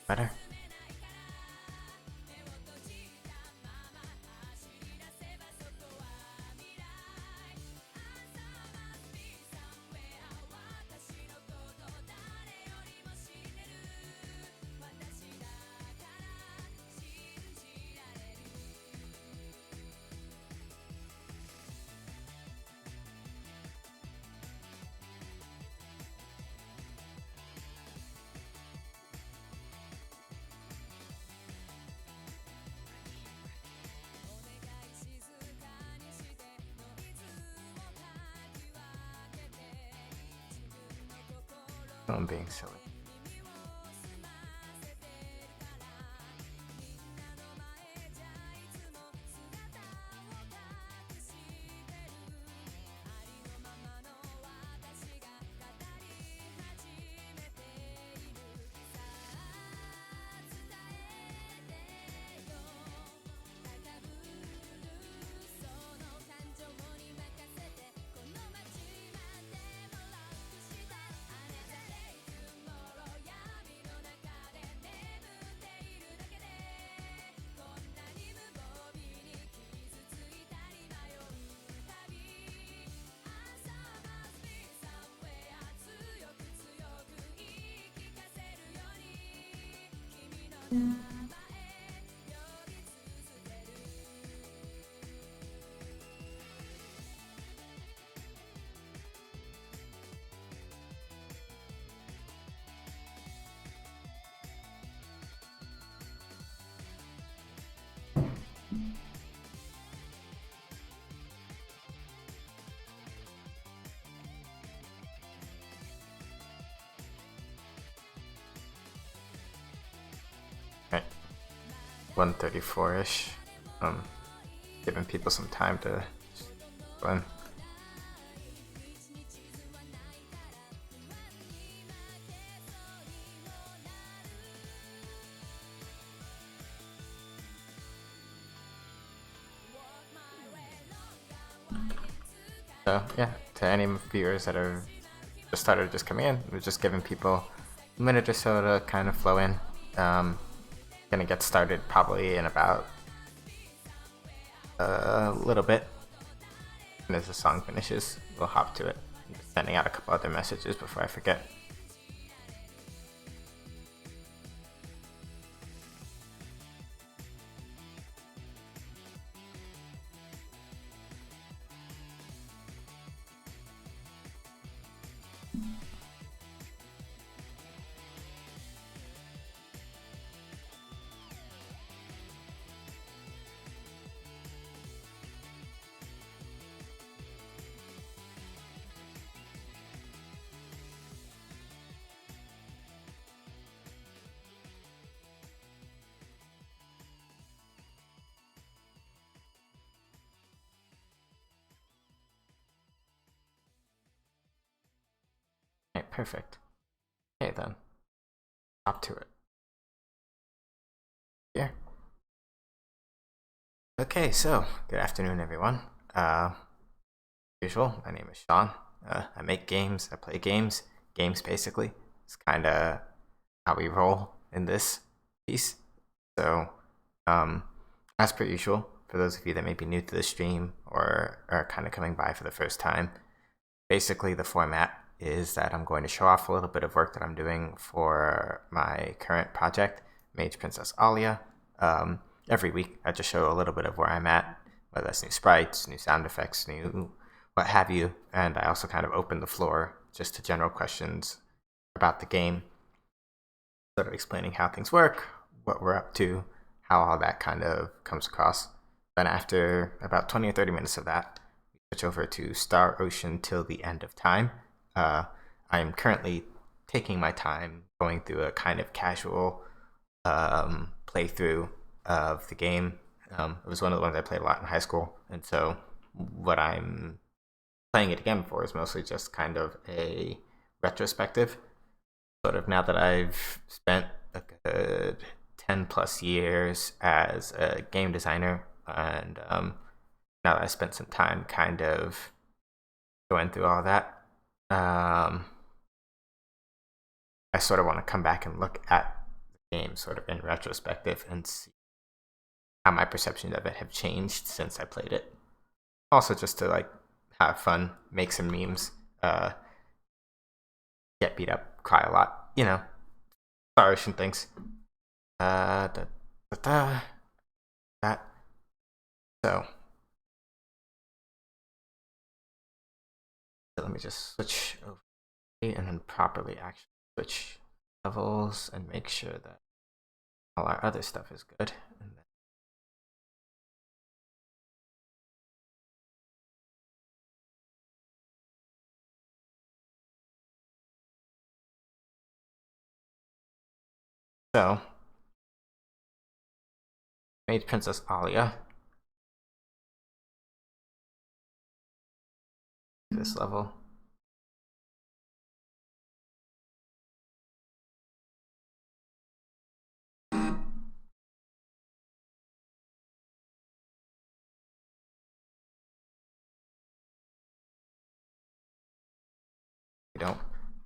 Better? I'm being silly. Right. 1:34-ish. Giving people some time to run. So yeah, to any viewers that are just started just coming in, we're just giving people a minute or so to kind of flow in. Gonna get started probably in about a little bit, and as the song finishes, we'll hop to it. I'm just sending out a couple other messages before I forget. Alright, perfect. Okay then, hop to it. Here. Okay, so good afternoon, everyone. Usual, my name is Sean. I make games. I play games. Games, basically. It's kind of how we roll in this piece. So, as per usual, for those of you that may be new to the stream or are kind of coming by for the first time, basically the format is that I'm going to show off a little bit of work that I'm doing for my current project, Mage Princess Aalia. Every week, I just show a little bit of where I'm at, whether that's new sprites, new sound effects, new what have you, and I also kind of open the floor just to general questions about the game, sort of explaining how things work, what we're up to, how all that kind of comes across. Then after about 20 or 30 minutes of that, we switch over to Star Ocean Till the End of Time. I am currently taking my time going through a kind of casual playthrough of the game. It was one of the ones I played a lot in high school, and so what I'm playing it again for is mostly just kind of a retrospective. Sort of now that I've spent a good 10 plus years as a game designer, and now that I spent some time kind of going through all that, I sort of want to come back and look at game sort of in retrospective and see how my perception of it have changed since I played it. Also, just to like have fun, make some memes, get beat up, cry a lot, you know, sorry and things. That. So let me just switch over and then properly actually switch levels and make sure that all our other stuff is good. And then so, Mage Princess Aalia. This level. We don't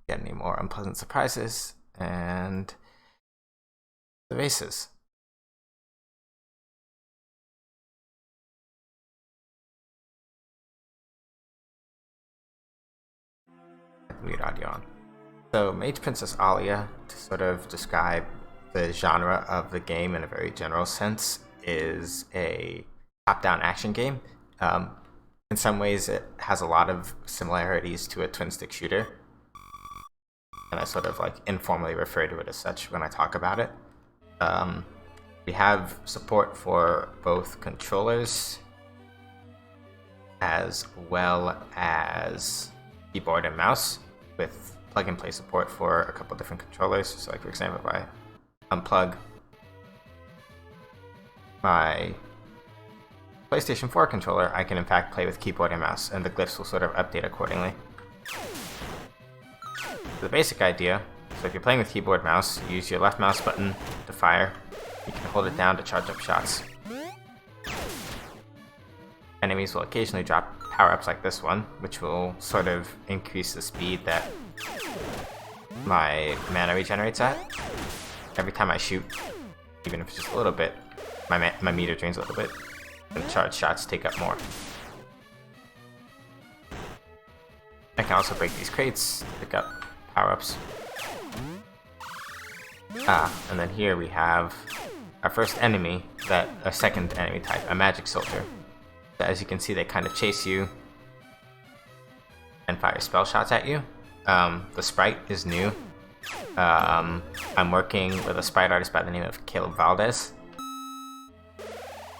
get any more unpleasant surprises, and the races. Mute audio on. So, Mage Princess Aalia, to sort of describe the genre of the game in a very general sense, is a top-down action game. In some ways, it has a lot of similarities to a twin-stick shooter, and I sort of like informally refer to it as such when I talk about it. We have support for both controllers as well as keyboard and mouse, with plug-and-play support for a couple different controllers. So like, for example, if I unplug my PlayStation 4 controller, I can in fact play with keyboard and mouse, and the glyphs will sort of update accordingly. The basic idea, so if you're playing with keyboard and mouse, you use your left mouse button to fire. You can hold it down to charge up shots. Enemies will occasionally drop power-ups like this one, which will sort of increase the speed that my mana regenerates at. Every time I shoot, even if it's just a little bit, my meter drains a little bit, and charge shots take up more. I can also break these crates, pick up power-ups. And then here we have our first enemy, a second enemy type, a magic soldier. So as you can see, they kind of chase you and fire spell shots at you. The sprite is new. I'm working with a sprite artist by the name of Caleb Valdez.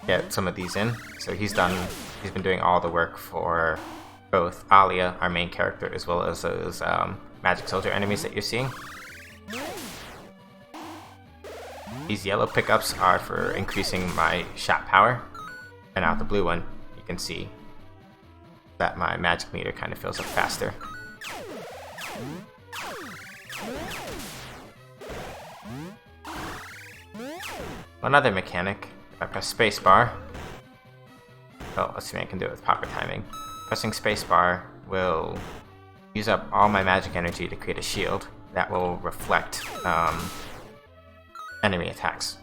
Get some of these in. So he's been doing all the work for both Aalia, our main character, as well as those magic soldier enemies that you're seeing. These yellow pickups are for increasing my shot power, and out the blue one, you can see that my magic meter kind of fills up faster. One other mechanic, if I press spacebar, let's see if I can do it with proper timing. Pressing spacebar will use up all my magic energy to create a shield that will reflect enemy attacks.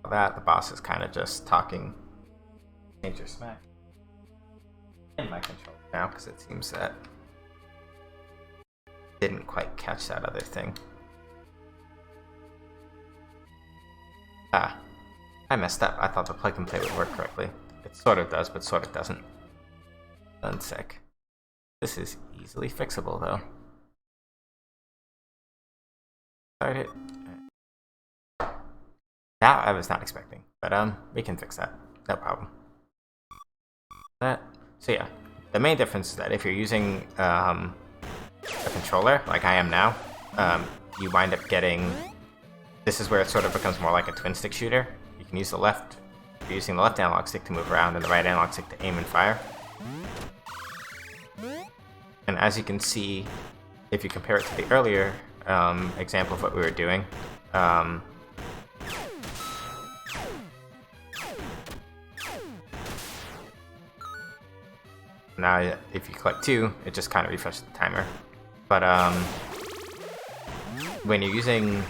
The boss is kind of just talking major smack in my control now, because it seems that didn't quite catch that other thing. I messed up. I thought the plug and play would work correctly. It sort of does, but sort of doesn't. One sec. This is easily fixable, though. Start it. That I was not expecting, but we can fix that. No problem. So yeah, the main difference is that if you're using a controller, like I am now, you wind up getting... This is where it sort of becomes more like a twin-stick shooter. You can use you're using the left analog stick to move around and the right analog stick to aim and fire. And as you can see, if you compare it to the earlier example of what we were doing, Now, if you collect 2, it just kind of refreshes the timer. But when you're using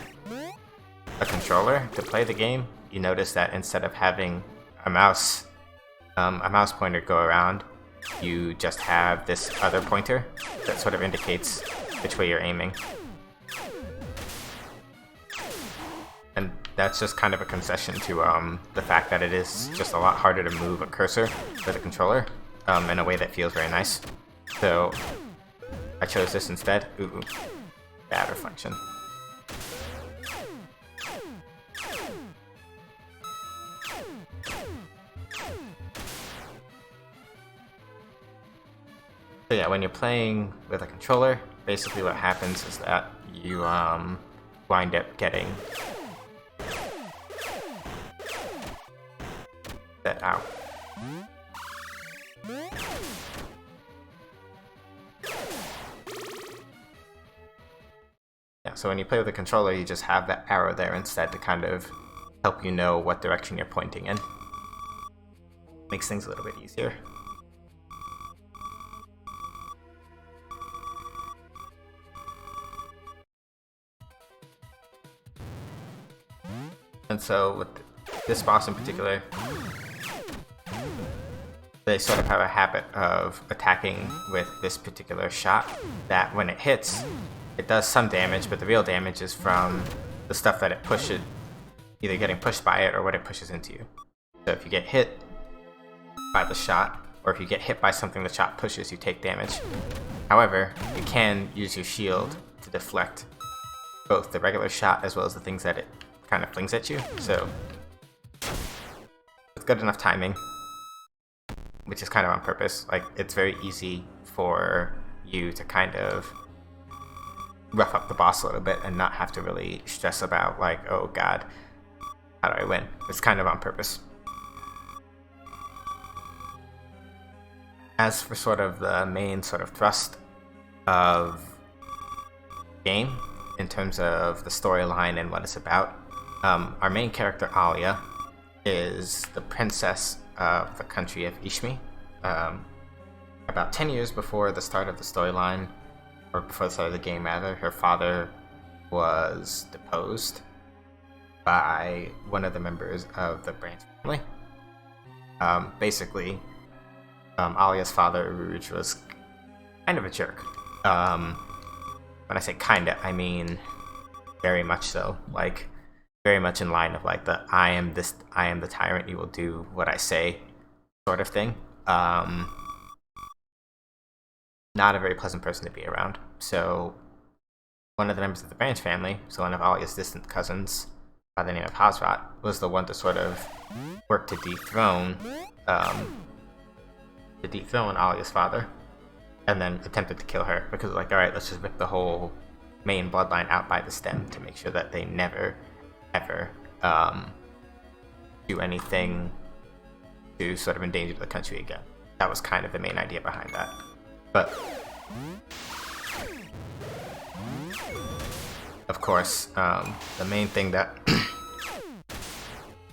a controller to play the game, you notice that instead of having a mouse pointer go around, you just have this other pointer that sort of indicates which way you're aiming. And that's just kind of a concession to the fact that it is just a lot harder to move a cursor with a controller in a way that feels very nice. So I chose this instead. Ooh, bad reflection. So yeah, when you're playing with a controller, basically what happens is that you wind up getting that out. Yeah, so when you play with a controller, you just have that arrow there instead to kind of help you know what direction you're pointing in. Makes things a little bit easier. And so with this boss in particular, they sort of have a habit of attacking with this particular shot that when it hits, it does some damage, but the real damage is from the stuff that it pushes, either getting pushed by it or what it pushes into you. So if you get hit by the shot, or if you get hit by something the shot pushes, you take damage. However, you can use your shield to deflect both the regular shot as well as the things that it kind of flings at you. So with good enough timing, which is kind of on purpose, like it's very easy for you to kind of rough up the boss a little bit and not have to really stress about like, oh god, how do I win? It's kind of on purpose. As for sort of the main sort of thrust of the game in terms of the storyline and what it's about, our main character Aalia is the princess of the country of Ishmi. About 10 years before the start of the storyline, or before the start of the game rather, her father was deposed by one of the members of the Branch family. Basically, Alia's father, Uruj, was kind of a jerk. When I say kinda, I mean very much so. Like, very much in line of like the I am the tyrant, you will do what I say sort of thing. Not a very pleasant person to be around. So one of the members of the Branch family, so one of Alia's distant cousins by the name of Hazrat, was the one to sort of work to dethrone Alia's father, and then attempted to kill her because like, alright, let's just rip the whole main bloodline out by the stem to make sure that they never ever do anything to sort of endanger the country again. That was kind of the main idea behind that. But of course, the main thing that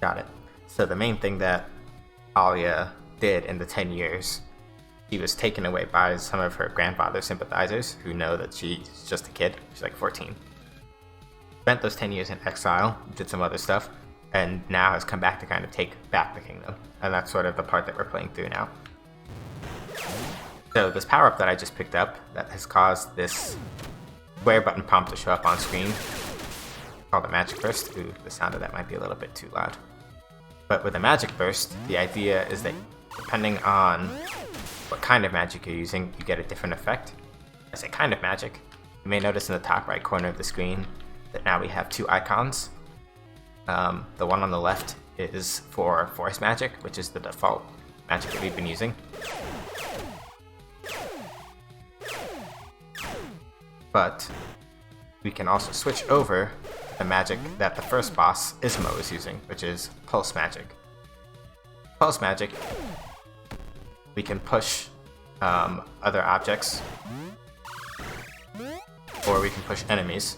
got it. So the main thing that Aalia did in the 10 years, she was taken away by some of her grandfather's sympathizers who know that she's just a kid. She's like 14. Spent those 10 years in exile, did some other stuff, and now has come back to kind of take back the kingdom. And that's sort of the part that we're playing through now. So this power-up that I just picked up that has caused this square button prompt to show up on screen, called a magic burst. Ooh, the sound of that might be a little bit too loud. But with a magic burst, the idea is that depending on what kind of magic you're using, you get a different effect. I say kind of magic. You may notice in the top right corner of the screen that now we have 2 icons. The one on the left is for force magic, which is the default magic that we've been using. But we can also switch over the magic that the first boss, Ismo, is using, which is pulse magic. Pulse magic, we can push other objects, or we can push enemies.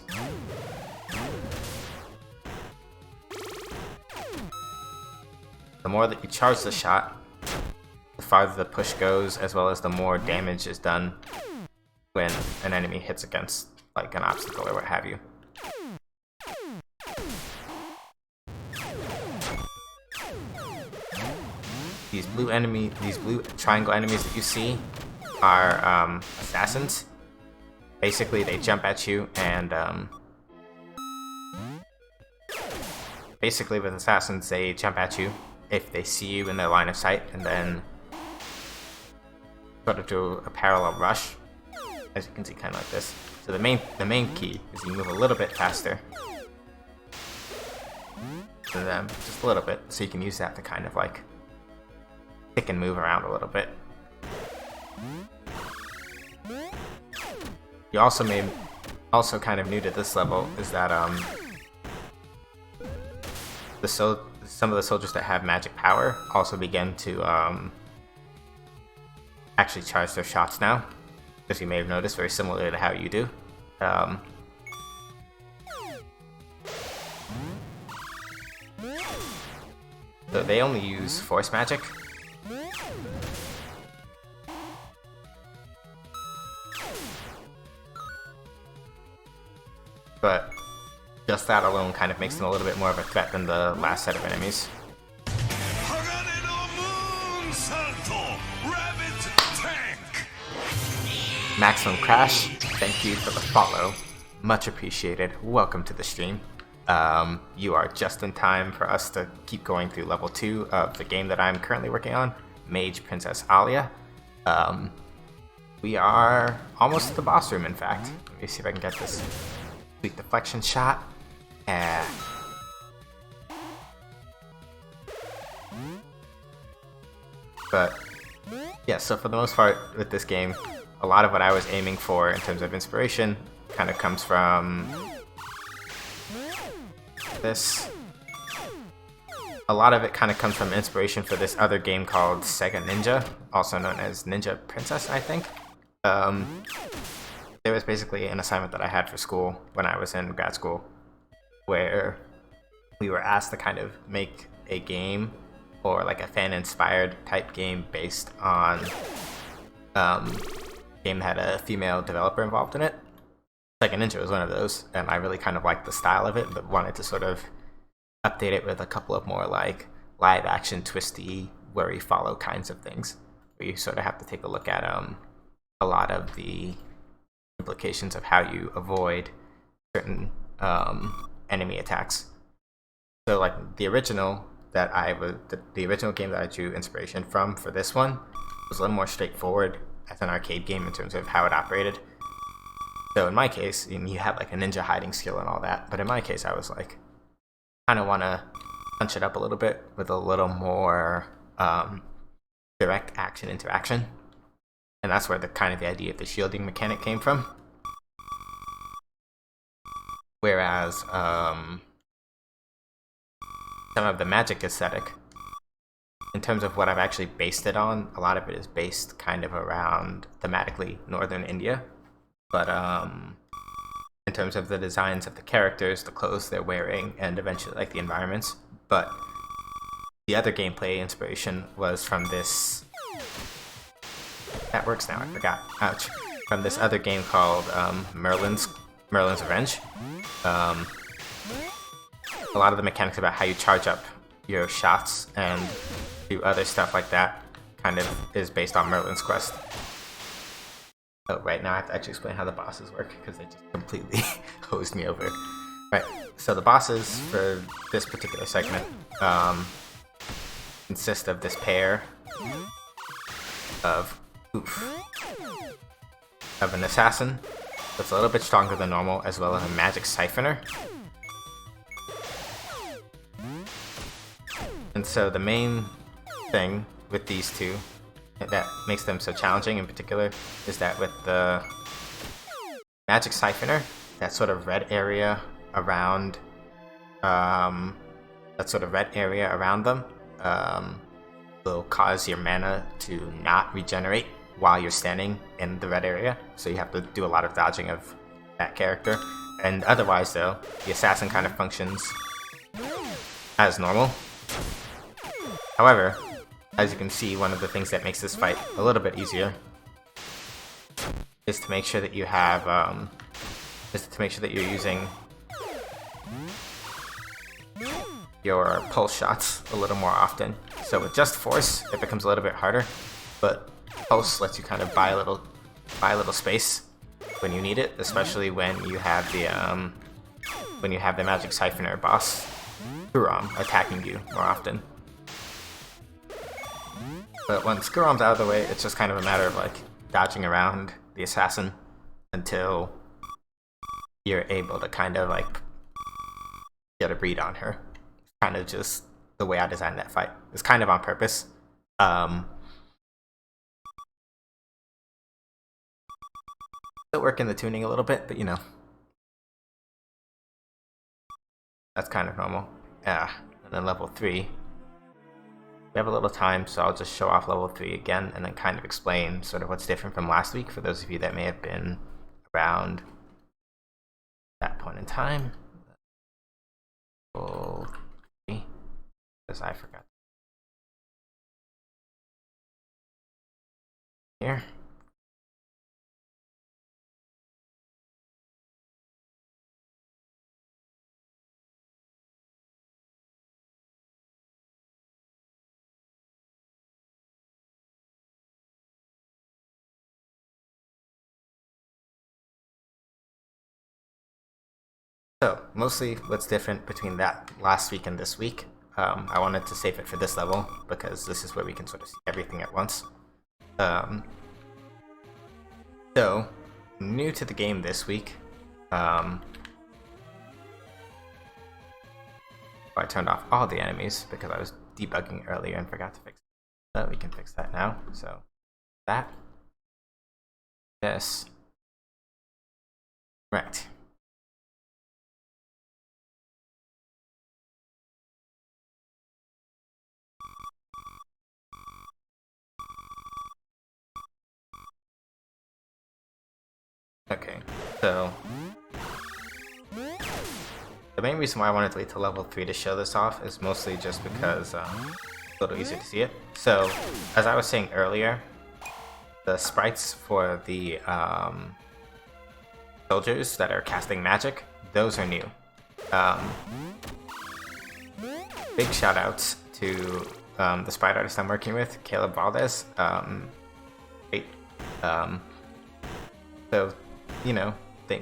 The more that you charge the shot, the farther the push goes, as well as the more damage is done when an enemy hits against like an obstacle or what have you. These blue triangle enemies that you see are assassins. Basically, they jump at you, and basically with assassins, they jump at you if they see you in their line of sight, and then sort of do a parallel rush, as you can see, kind of like this. So the main key is you move a little bit faster than them, just a little bit, so you can use that to kind of like kick and move around a little bit. You also kind of new to this level is that some of the soldiers that have magic power also begin to actually charge their shots now, as you may have noticed, very similar to how you do. So they only use force magic. But just that alone kind of makes them a little bit more of a threat than the last set of enemies. Maximum Crash, thank you for the follow. Much appreciated. Welcome to the stream. You are just in time for us to keep going through level 2 of the game that I'm currently working on, Mage Princess Aalia. We are almost at the boss room, in fact. Let me see if I can get this sweet deflection shot. But yeah, so for the most part with this game, a lot of what I was aiming for in terms of inspiration kind of comes from this. A lot of it kind of comes from inspiration for this other game called Sega Ninja, also known as Ninja Princess, I think. There was basically an assignment that I had for school when I was in grad school where we were asked to kind of make a game, or like a fan-inspired type game based on a game that had a female developer involved in it. Sega Ninja was one of those, and I really kind of liked the style of it, but wanted to sort of update it with a couple of more like live-action, twisty, worry follow kinds of things, where you sort of have to take a look at a lot of the implications of how you avoid certain enemy attacks. So like the original game that I drew inspiration from for this one was a little more straightforward as an arcade game in terms of how it operated. So in my case, you have like a ninja hiding skill and all that, but in my case I was like, kind of want to punch it up a little bit with a little more direct action interaction. And that's where the idea of the shielding mechanic came from. Whereas some of the magic aesthetic, in terms of what I've actually based it on, a lot of it is based kind of around thematically northern India. But in terms of the designs of the characters, the clothes they're wearing, and eventually like the environments. But the other gameplay inspiration was from this... That works now, I forgot. Ouch. From this other game called Merlin's Revenge. A lot of the mechanics about how you charge up your shots and do other stuff like that kind of is based on Merlin's Quest. Oh, right now I have to actually explain how the bosses work, because they just completely hosed me over. Right, so the bosses for this particular segment consist of this pair of an assassin that's a little bit stronger than normal, as well as a magic siphoner. And so the main thing with these two that makes them so challenging in particular is that with the magic siphoner, that sort of red area around them will cause your mana to not regenerate while you're standing in the red area, so you have to do a lot of dodging of that character. And otherwise though, the assassin kind of functions as normal. However, as you can see, one of the things that makes this fight a little bit easier is to make sure that you have, you're using your pulse shots a little more often. So with just force, it becomes a little bit harder, but pulse lets you kind of buy a little space when you need it, especially when you have the magic siphoner boss Guram attacking you more often. But once Guram's out of the way, it's just kind of a matter of like dodging around the assassin until you're able to kind of like get a read on her. Kind of just the way I designed that fight. It's kind of on purpose. Still working the tuning a little bit, but you know, that's kind of normal. Yeah, and then level 3. We have a little time, so I'll just show off level 3 again and then kind of explain sort of what's different from last week for those of you that may have been around that point in time. Level 3, because I forgot. Here. So, mostly what's different between that last week and this week. I wanted to save it for this level, because this is where we can sort of see everything at once. So, new to the game this week, I turned off all the enemies because I was debugging earlier and forgot to fix it. So we can fix that now. So, that. This. Right. Okay, so the main reason why I wanted to wait till level 3 to show this off is mostly just because it's a little easier to see it. So, as I was saying earlier, the sprites for the soldiers that are casting magic, those are new. Big shout outs to the sprite artist I'm working with, Caleb Valdez. So, you know,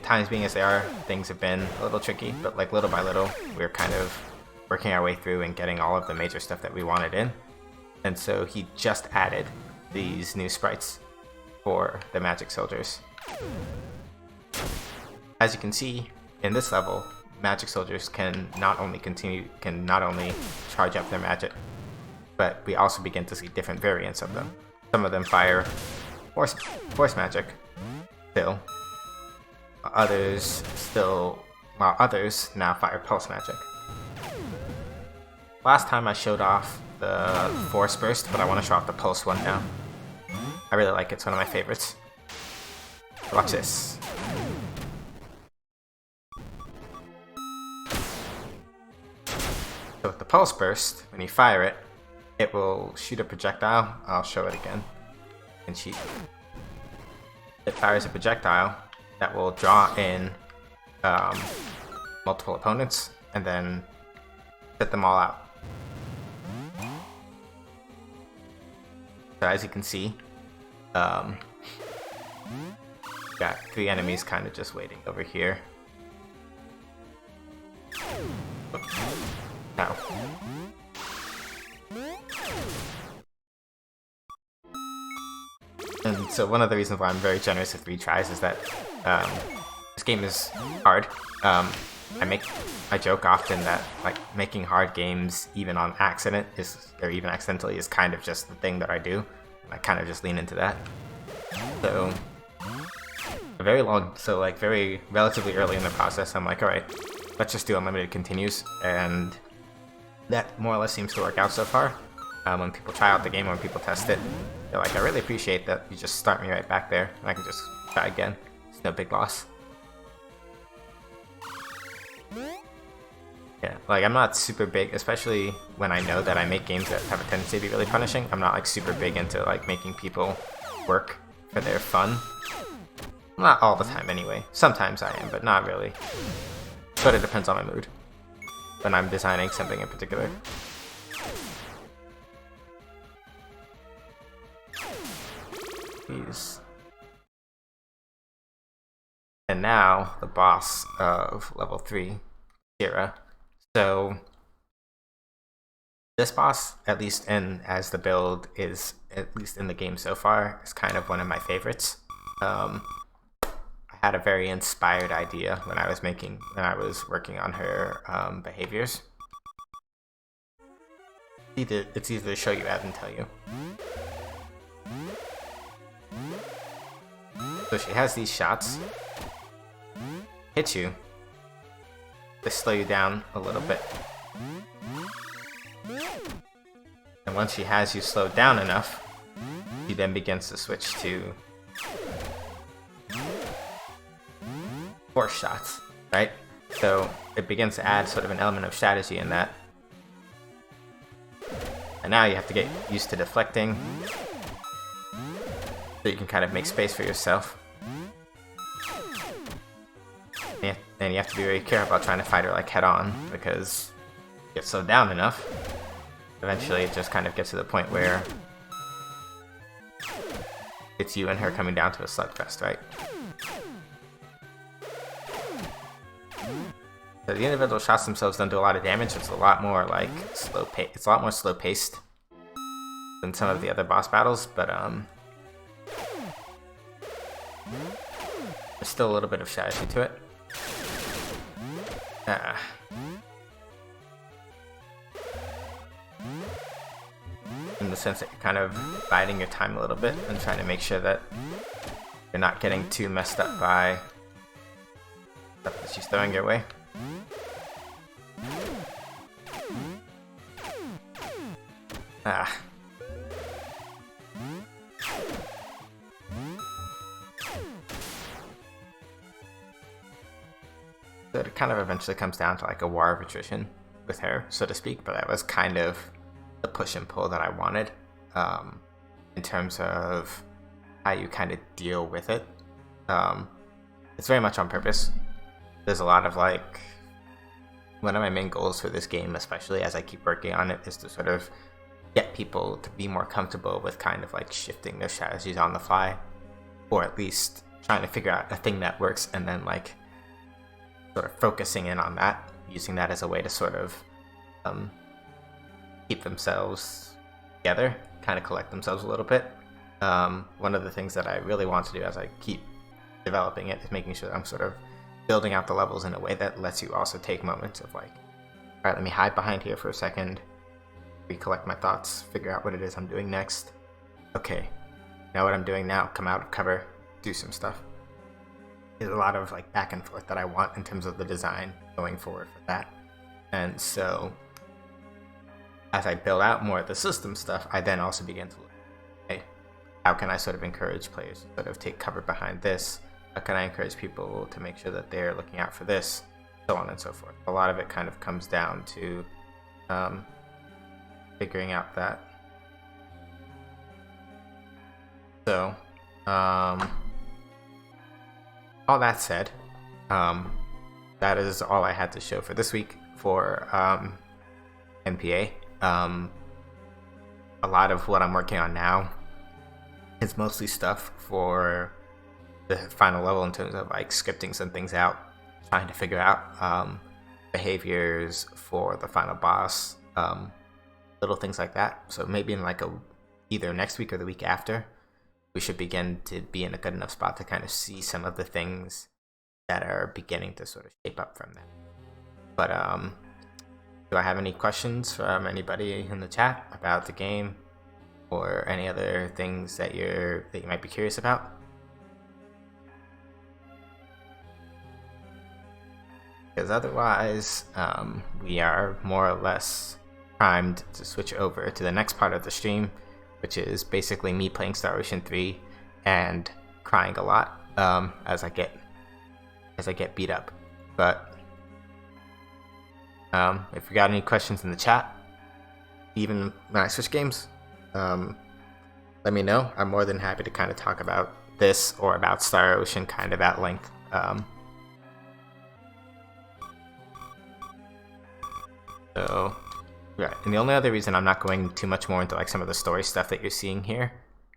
times being as they are, things have been a little tricky, but like little by little, we're kind of working our way through and getting all of the major stuff that we wanted in. And so he just added these new sprites for the magic soldiers. As you can see, in this level, magic soldiers can not only charge up their magic, but we also begin to see different variants of them. Some of them fire force magic still, while others now fire pulse magic. Last time I showed off the force burst, but I want to show off the pulse one now. I really like it, it's one of my favorites. Watch this. So with the pulse burst, when you fire it, it will shoot a projectile. I'll show it again. And it fires a projectile that will draw in multiple opponents and then set them all out. So as you can see, got 3 enemies kind of just waiting over here. Now. And so one of the reasons why I'm very generous with retries is that this game is hard. I joke often that like making hard games even on accident or even accidentally is kind of just the thing that I do. And I kind of just lean into that. So very relatively early in the process, I'm like, all right, let's just do unlimited continues, and that more or less seems to work out so far. When people try out the game, when people test it, they're like, I really appreciate that you just start me right back there, and I can just try again. It's no big loss. Yeah, like I'm not super big, especially when I know that I make games that have a tendency to be really punishing. I'm not like super big into like making people work for their fun. Not all the time anyway. Sometimes I am, but not really. But it depends on my mood when I'm designing something in particular. These. And now the boss of level 3, Kira. So this boss, at least as the build is, at least in the game so far, is kind of one of my favorites. I had a very inspired idea when I was working on her behaviors. It's easier to show you rather than tell you. So she has these shots, hit you, they slow you down a little bit. And once she has you slowed down enough, she then begins to switch to force shots, right? So it begins to add sort of an element of strategy in that. And now you have to get used to deflecting, so you can kind of make space for yourself. And you have to be very careful about trying to fight her like head on, because you get slowed down enough, eventually it just kind of gets to the point where it's you and her coming down to a slugfest, right? So the individual shots themselves don't do a lot of damage. It's a lot more like it's a lot more slow paced than some of the other boss battles, but there's still a little bit of strategy to it. In the sense that you're kind of biding your time a little bit and trying to make sure that you're not getting too messed up by stuff that she's throwing your way. So it kind of eventually comes down to like a war of attrition with her, so to speak, but that was kind of the push and pull that I wanted in terms of how you kind of deal with it. It's very much on purpose. There's a lot of like, one of my main goals for this game, especially as I keep working on it, is to sort of get people to be more comfortable with kind of like shifting their strategies on the fly, or at least trying to figure out a thing that works and then like sort of focusing in on that, using that as a way to sort of keep themselves together, kind of collect themselves a little bit. One of the things that I really want to do as I keep developing it is making sure that I'm sort of building out the levels in a way that lets you also take moments of like, all right, let me hide behind here for a second, recollect my thoughts, figure out what it is I'm doing next. Okay, now what I'm doing now, come out of cover, do some stuff. There's a lot of like back and forth that I want in terms of the design going forward for that. And so as I build out more of the system stuff, I then also begin to look, okay, how can I sort of encourage players to sort of take cover behind this? How can I encourage people to make sure that they're looking out for this? So on and so forth. A lot of it kind of comes down to figuring out that. So, all that said, that is all I had to show for this week for MPA. A lot of what I'm working on now is mostly stuff for the final level in terms of like scripting some things out, trying to figure out behaviors for the final boss, little things like that. So maybe in like either next week or the week after, we should begin to be in a good enough spot to kind of see some of the things that are beginning to sort of shape up from that. But do I have any questions from anybody in the chat about the game or any other things that you might be curious about? Because otherwise, we are more or less primed to switch over to the next part of the stream, which is basically me playing Star Ocean 3 and crying a lot as I get beat up. But If you got any questions in the chat, even when I switch games, let me know. I'm more than happy to kind of talk about this or about Star Ocean kind of at length. So, yeah, and the only other reason I'm not going too much more into like some of the story stuff that you're seeing here,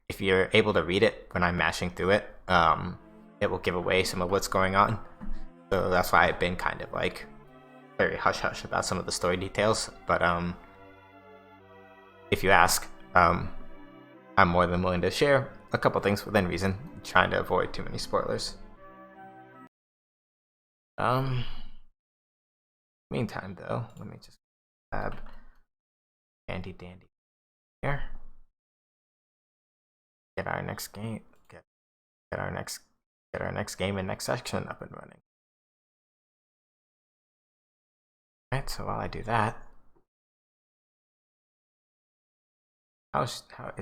if you're able to read it when I'm mashing through it, it will give away some of what's going on. So that's why I've been kind of like very hush-hush about some of the story details. But if you ask, I'm more than willing to share a couple things within reason, trying to avoid too many spoilers. Meantime, though, let me just grab Dandy here. Get our next game. Get our next game and next section up and running. Alright, so while I do that, how is chat?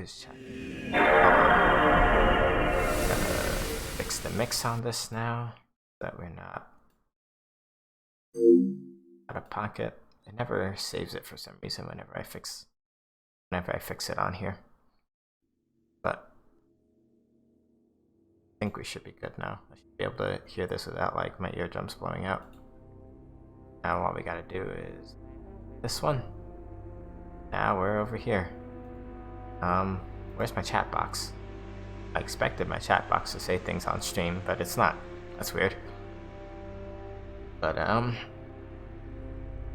Gotta fix the mix on this now, so that we're not out of pocket. It never saves it for some reason whenever I fix it on here. But I think we should be good now. I should be able to hear this without like my eardrums blowing out. Now all we gotta do is this one. Now we're over here. Where's my chat box? I expected my chat box to say things on stream, but it's not. That's weird. But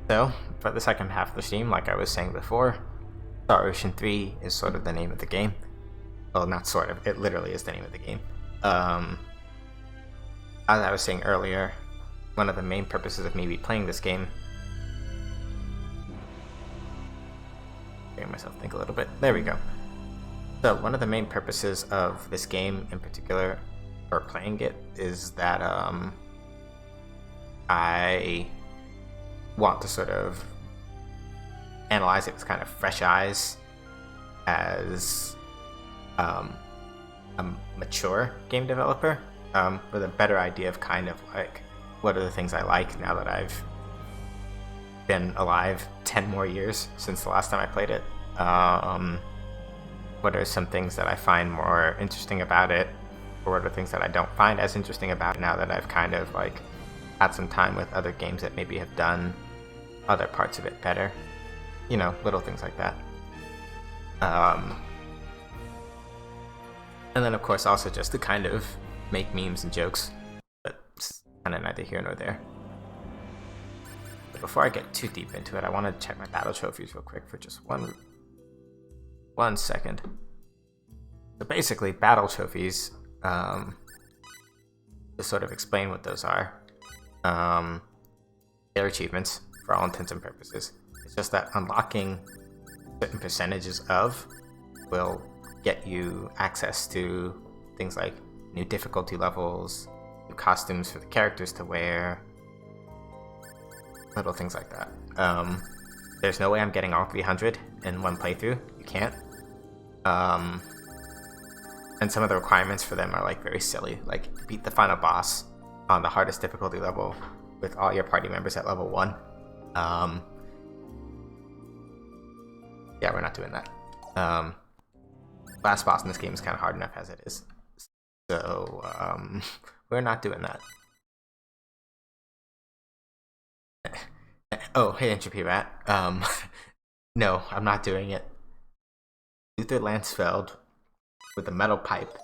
so for the second half of the stream, like I was saying before, Star Ocean 3 is sort of the name of the game. Well, not sort of, it literally is the name of the game. As I was saying earlier, one of the main purposes of me playing this game, hearing myself think a little bit, there we go. So one of the main purposes of this game in particular, or playing it, is that I want to sort of analyze it with kind of fresh eyes as a mature game developer, with a better idea of kind of like what are the things I like now that I've been alive 10 more years since the last time I played it. What are some things that I find more interesting about it, or what are things that I don't find as interesting about it now that I've kind of like had some time with other games that maybe have done other parts of it better, you know, little things like that. And then of course also just to kind of make memes and jokes, but it's kind of neither here nor there. But before I get too deep into it, I want to check my battle trophies real quick for just one second. So basically, battle trophies, to sort of explain what those are, they're achievements for all intents and purposes. It's just that unlocking certain percentages of will get you access to things like new difficulty levels, new costumes for the characters to wear, little things like that. There's no way I'm getting all 300 in one playthrough. You can't. And some of the requirements for them are like very silly, like beat the final boss on the hardest difficulty level with all your party members at level 1. Yeah, we're not doing that. Last boss in this game is kind of hard enough as it is, so we're not doing that. Oh, hey Entropy Rat. No, I'm not doing it. Luther Lansfeld with a metal pipe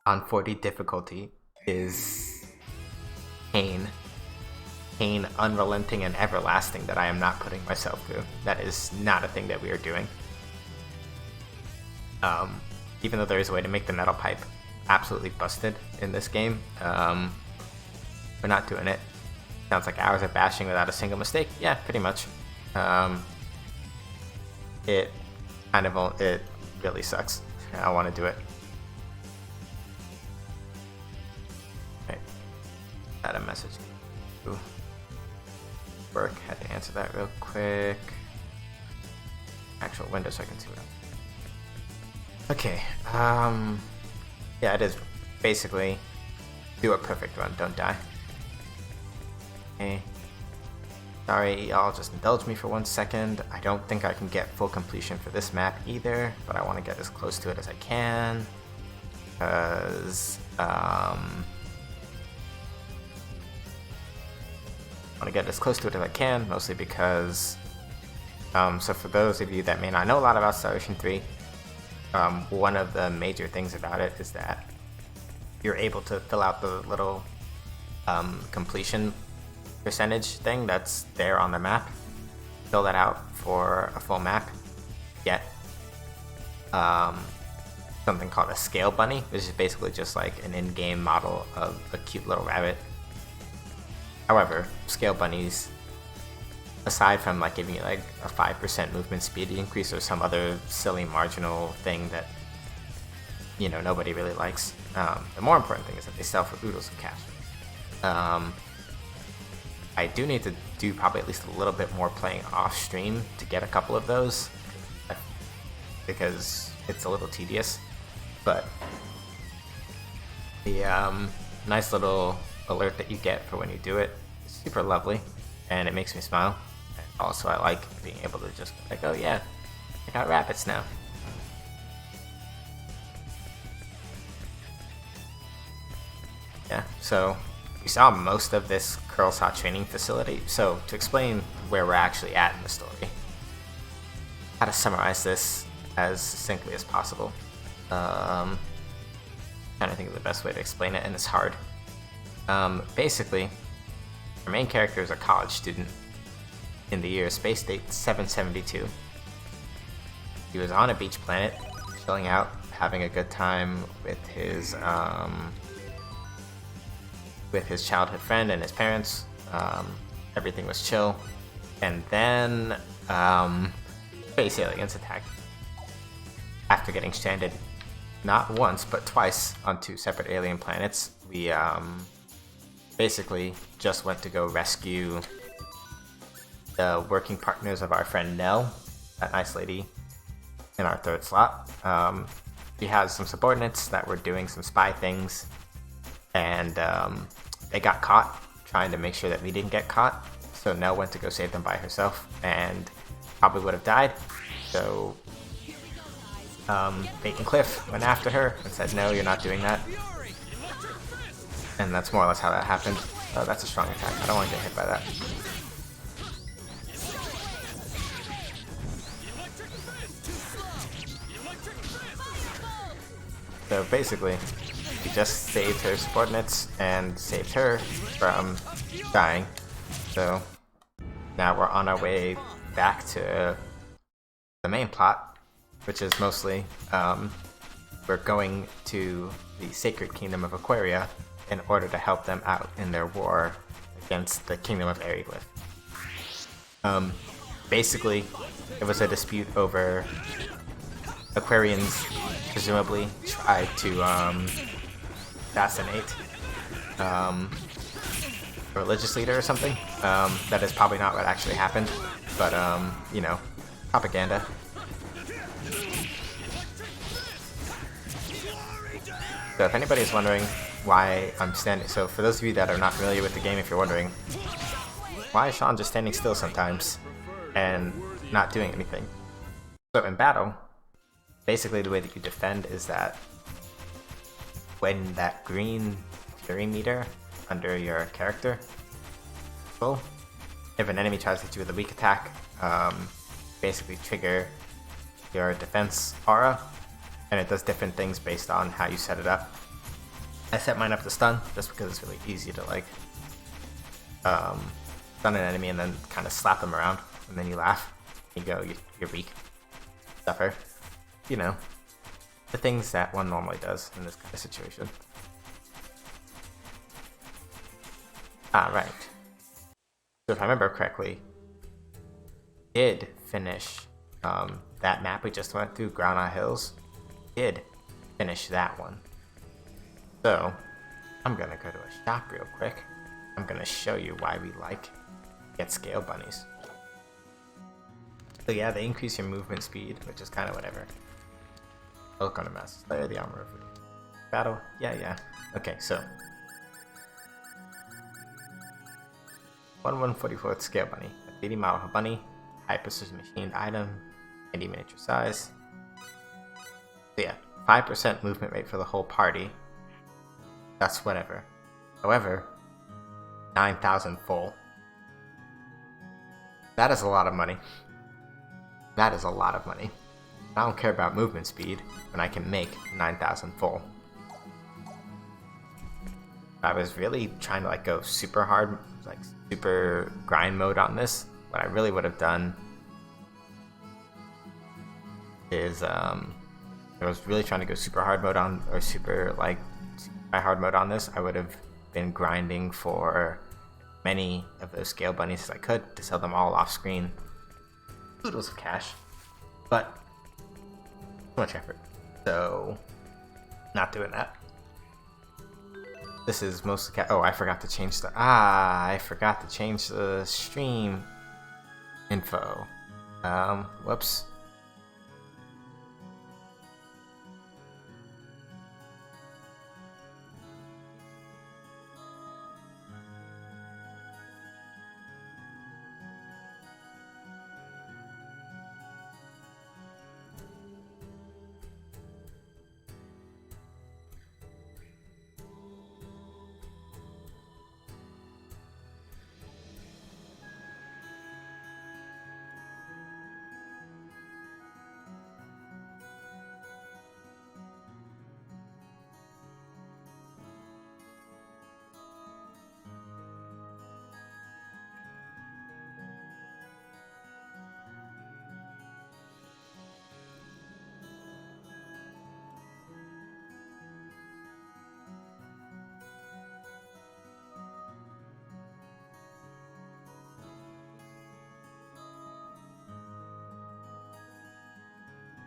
on 40 difficulty is pain unrelenting and everlasting that I am not putting myself through. That is not a thing that we are doing. Even though there is a way to make the metal pipe absolutely busted in this game, we're not doing it. Sounds like hours of bashing without a single mistake. Yeah, pretty much. It really sucks. I don't want to do it. Okay. Had a message. Ooh. Work. Had to answer that real quick. Actual window so I can see what I'm. Okay. Yeah, it is basically do a perfect run, don't die. Okay. Sorry, y'all, just indulge me for 1 second. I don't think I can get full completion for this map either, but I want to get as close to it as I can. Because, I want to get as close to it as I can, mostly because, so for those of you that may not know a lot about Star Ocean 3, one of the major things about it is that you're able to fill out the little completion percentage thing that's there on the map. Fill that out for a full map. Get something called a scale bunny, which is basically just like an in-game model of a cute little rabbit. However, scale bunnies, aside from like giving you like a 5% movement speed increase or some other silly marginal thing that, you know, nobody really likes, the more important thing is that they sell for oodles of cash. I do need to do probably at least a little bit more playing off stream to get a couple of those, because it's a little tedious, but the nice little alert that you get for when you do it is super lovely, and it makes me smile. And also, I like being able to just be like, oh yeah, I got rabbits now. Yeah, so we saw most of this Curlsaw training facility. So to explain where we're actually at in the story, how to summarize this as succinctly as possible. Trying to think of the best way to explain it, and it's hard. Basically, our main character is a college student in the year space date 772. He was on a beach planet, chilling out, having a good time with his childhood friend and his parents. Everything was chill, and then space aliens attacked. After getting stranded not once but twice on 2 separate alien planets, we basically just went to go rescue the working partners of our friend Nell, that nice lady in our 3rd slot. She has some subordinates that were doing some spy things, and they got caught trying to make sure that we didn't get caught. So Nell went to go save them by herself and probably would have died. So Bait and Cliff went after her and said, no, you're not doing that. And that's more or less how that happened. Oh, that's a strong attack. I don't want to get hit by that. So basically, we just saved her subordinates and saved her from dying. So now we're on our way back to the main plot, which is mostly we're going to the Sacred Kingdom of Aquaria in order to help them out in their war against the Kingdom of Aeroglyph. Basically, it was a dispute over Aquarians presumably tried to assassinate a religious leader or something. That is probably not what actually happened, but you know, propaganda. So if anybody's wondering why I'm standing, so for those of you that are not familiar with the game, if you're wondering, why is Sean just standing still sometimes and not doing anything? So in battle, basically the way that you defend is that when that green fury meter under your character, well, if an enemy tries to hit you with a weak attack, basically trigger your defense aura, and it does different things based on how you set it up. I set mine up to stun, just because it's really easy to like stun an enemy and then kind of slap them around, and then you laugh, you go, you're weak, suffer. You know, the things that one normally does in this kind of situation. Right. So if I remember correctly, did finish that map we just went through, Ground Hills. Did finish that one. So I'm gonna go to a shop real quick. I'm gonna show you why we like get scale bunnies. So yeah, they increase your movement speed, which is kind of whatever. Look on a Master Slayer, the armor of battle. Yeah. Okay, so 1/144th scale bunny. A 3D model of a bunny. High precision machined item. 90 miniature size. So yeah, 5% movement rate for the whole party. That's whatever. However, 9,000 full. That is a lot of money. That is a lot of money. I don't care about movement speed when I can make 9,000 full. I was really trying to like go super hard, like super grind mode on this. What I really would have done is I was really trying to go super hard mode on, or super like high hard mode on this. I would have been grinding for many of those scale bunnies as I could to sell them all off screen. Oodles of cash, but too much effort. So not doing that. This is mostly oh, I forgot to change the stream info. Whoops.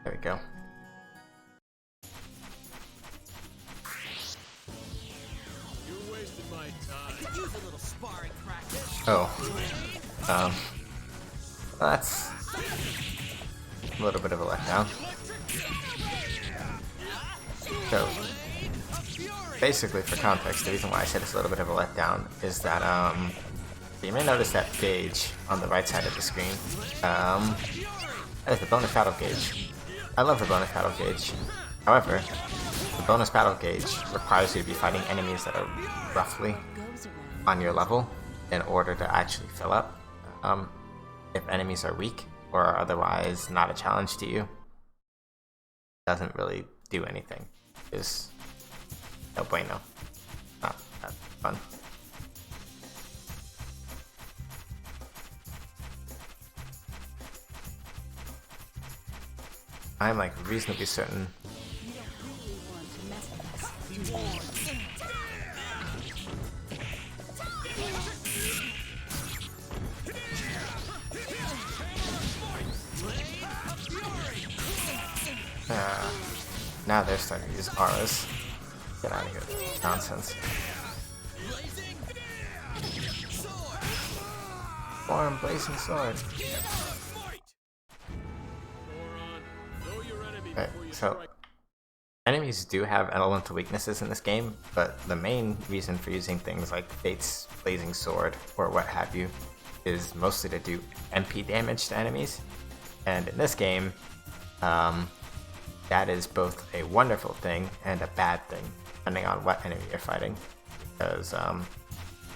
There we go. You wasted my time. Use a little sparring practice. Oh. That's a little bit of a letdown. So, basically, for context, the reason why I said it's a little bit of a letdown is that, you may notice that gauge on the right side of the screen. That is the bonus battle gauge. I love the bonus battle gauge. However, the bonus battle gauge requires you to be fighting enemies that are roughly on your level in order to actually fill up. If enemies are weak or are otherwise not a challenge to you, it doesn't really do anything. It's no bueno. Not that fun. I'm like reasonably certain. Now they're starting to use auras. Get out of here. Nonsense. Form blazing sword. Right, so enemies do have elemental weaknesses in this game, but the main reason for using things like Fate's blazing sword or what have you is mostly to do MP damage to enemies. And in this game, that is both a wonderful thing and a bad thing, depending on what enemy you're fighting. Because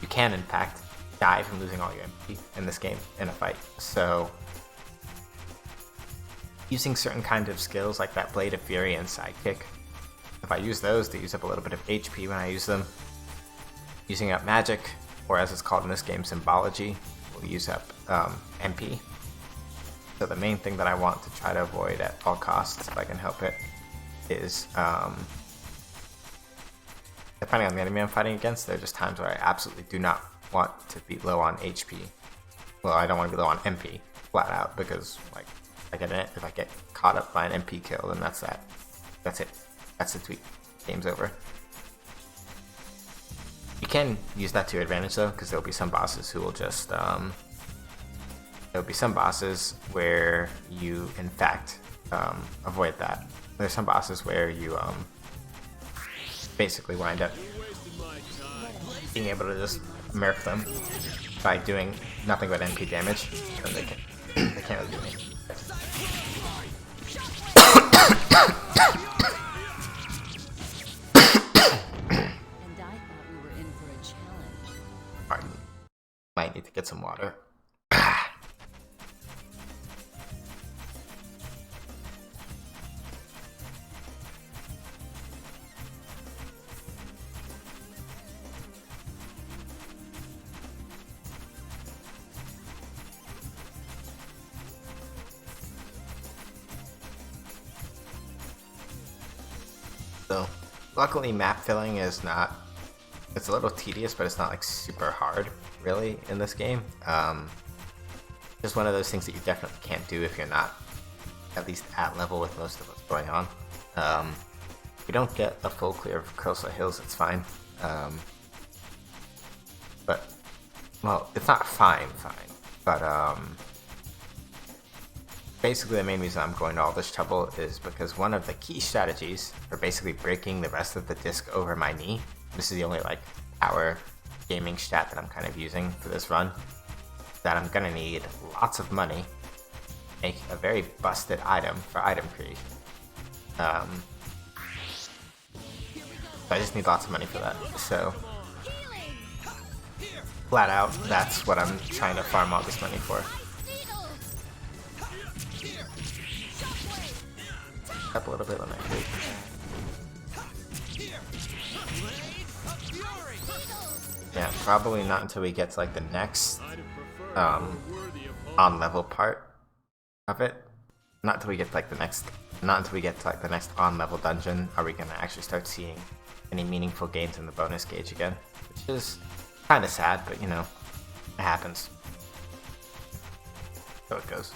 you can, in fact, die from losing all your MP in this game in a fight. So using certain kinds of skills like that Blade of Fury and Sidekick, if I use those, they use up a little bit of HP when I use them. Using up magic, or as it's called in this game, symbology, will use up MP. So the main thing that I want to try to avoid at all costs, if I can help it, is depending on the enemy I'm fighting against, there are just times where I absolutely do not want to be low on HP. Well, I don't want to be low on MP, flat out, because like if I get caught up by an MP kill, then that's that. That's it. That's the tweet. Game's over. You can use that to your advantage though, because there'll be some bosses who will just there'll be some bosses where you in fact avoid that. There's some bosses where you basically wind up being able to just murk them by doing nothing but MP damage, then they can't really do anything. And I thought we were in for a challenge. Pardon. Might need to get some water. So, luckily map filling is not, it's a little tedious, but it's not like super hard, really, in this game. Just one of those things that you definitely can't do if you're not at least at level with most of what's going on. If you don't get a full clear of Cursa Hills, it's fine. But, well, it's not fine, but basically the main reason I'm going to all this trouble is because one of the key strategies for basically breaking the rest of the disc over my knee, this is the only like power gaming strat that I'm kind of using for this run, that I'm gonna need lots of money to make a very busted item for item creation. So I just need lots of money for that. So flat out, that's what I'm trying to farm all this money for. Up a little bit when I hit. Yeah, probably not until we get to like the next on level part of it. Not until we get to like the next on level dungeon are we gonna actually start seeing any meaningful gains in the bonus gauge again, which is kind of sad, but you know, it happens. So it goes.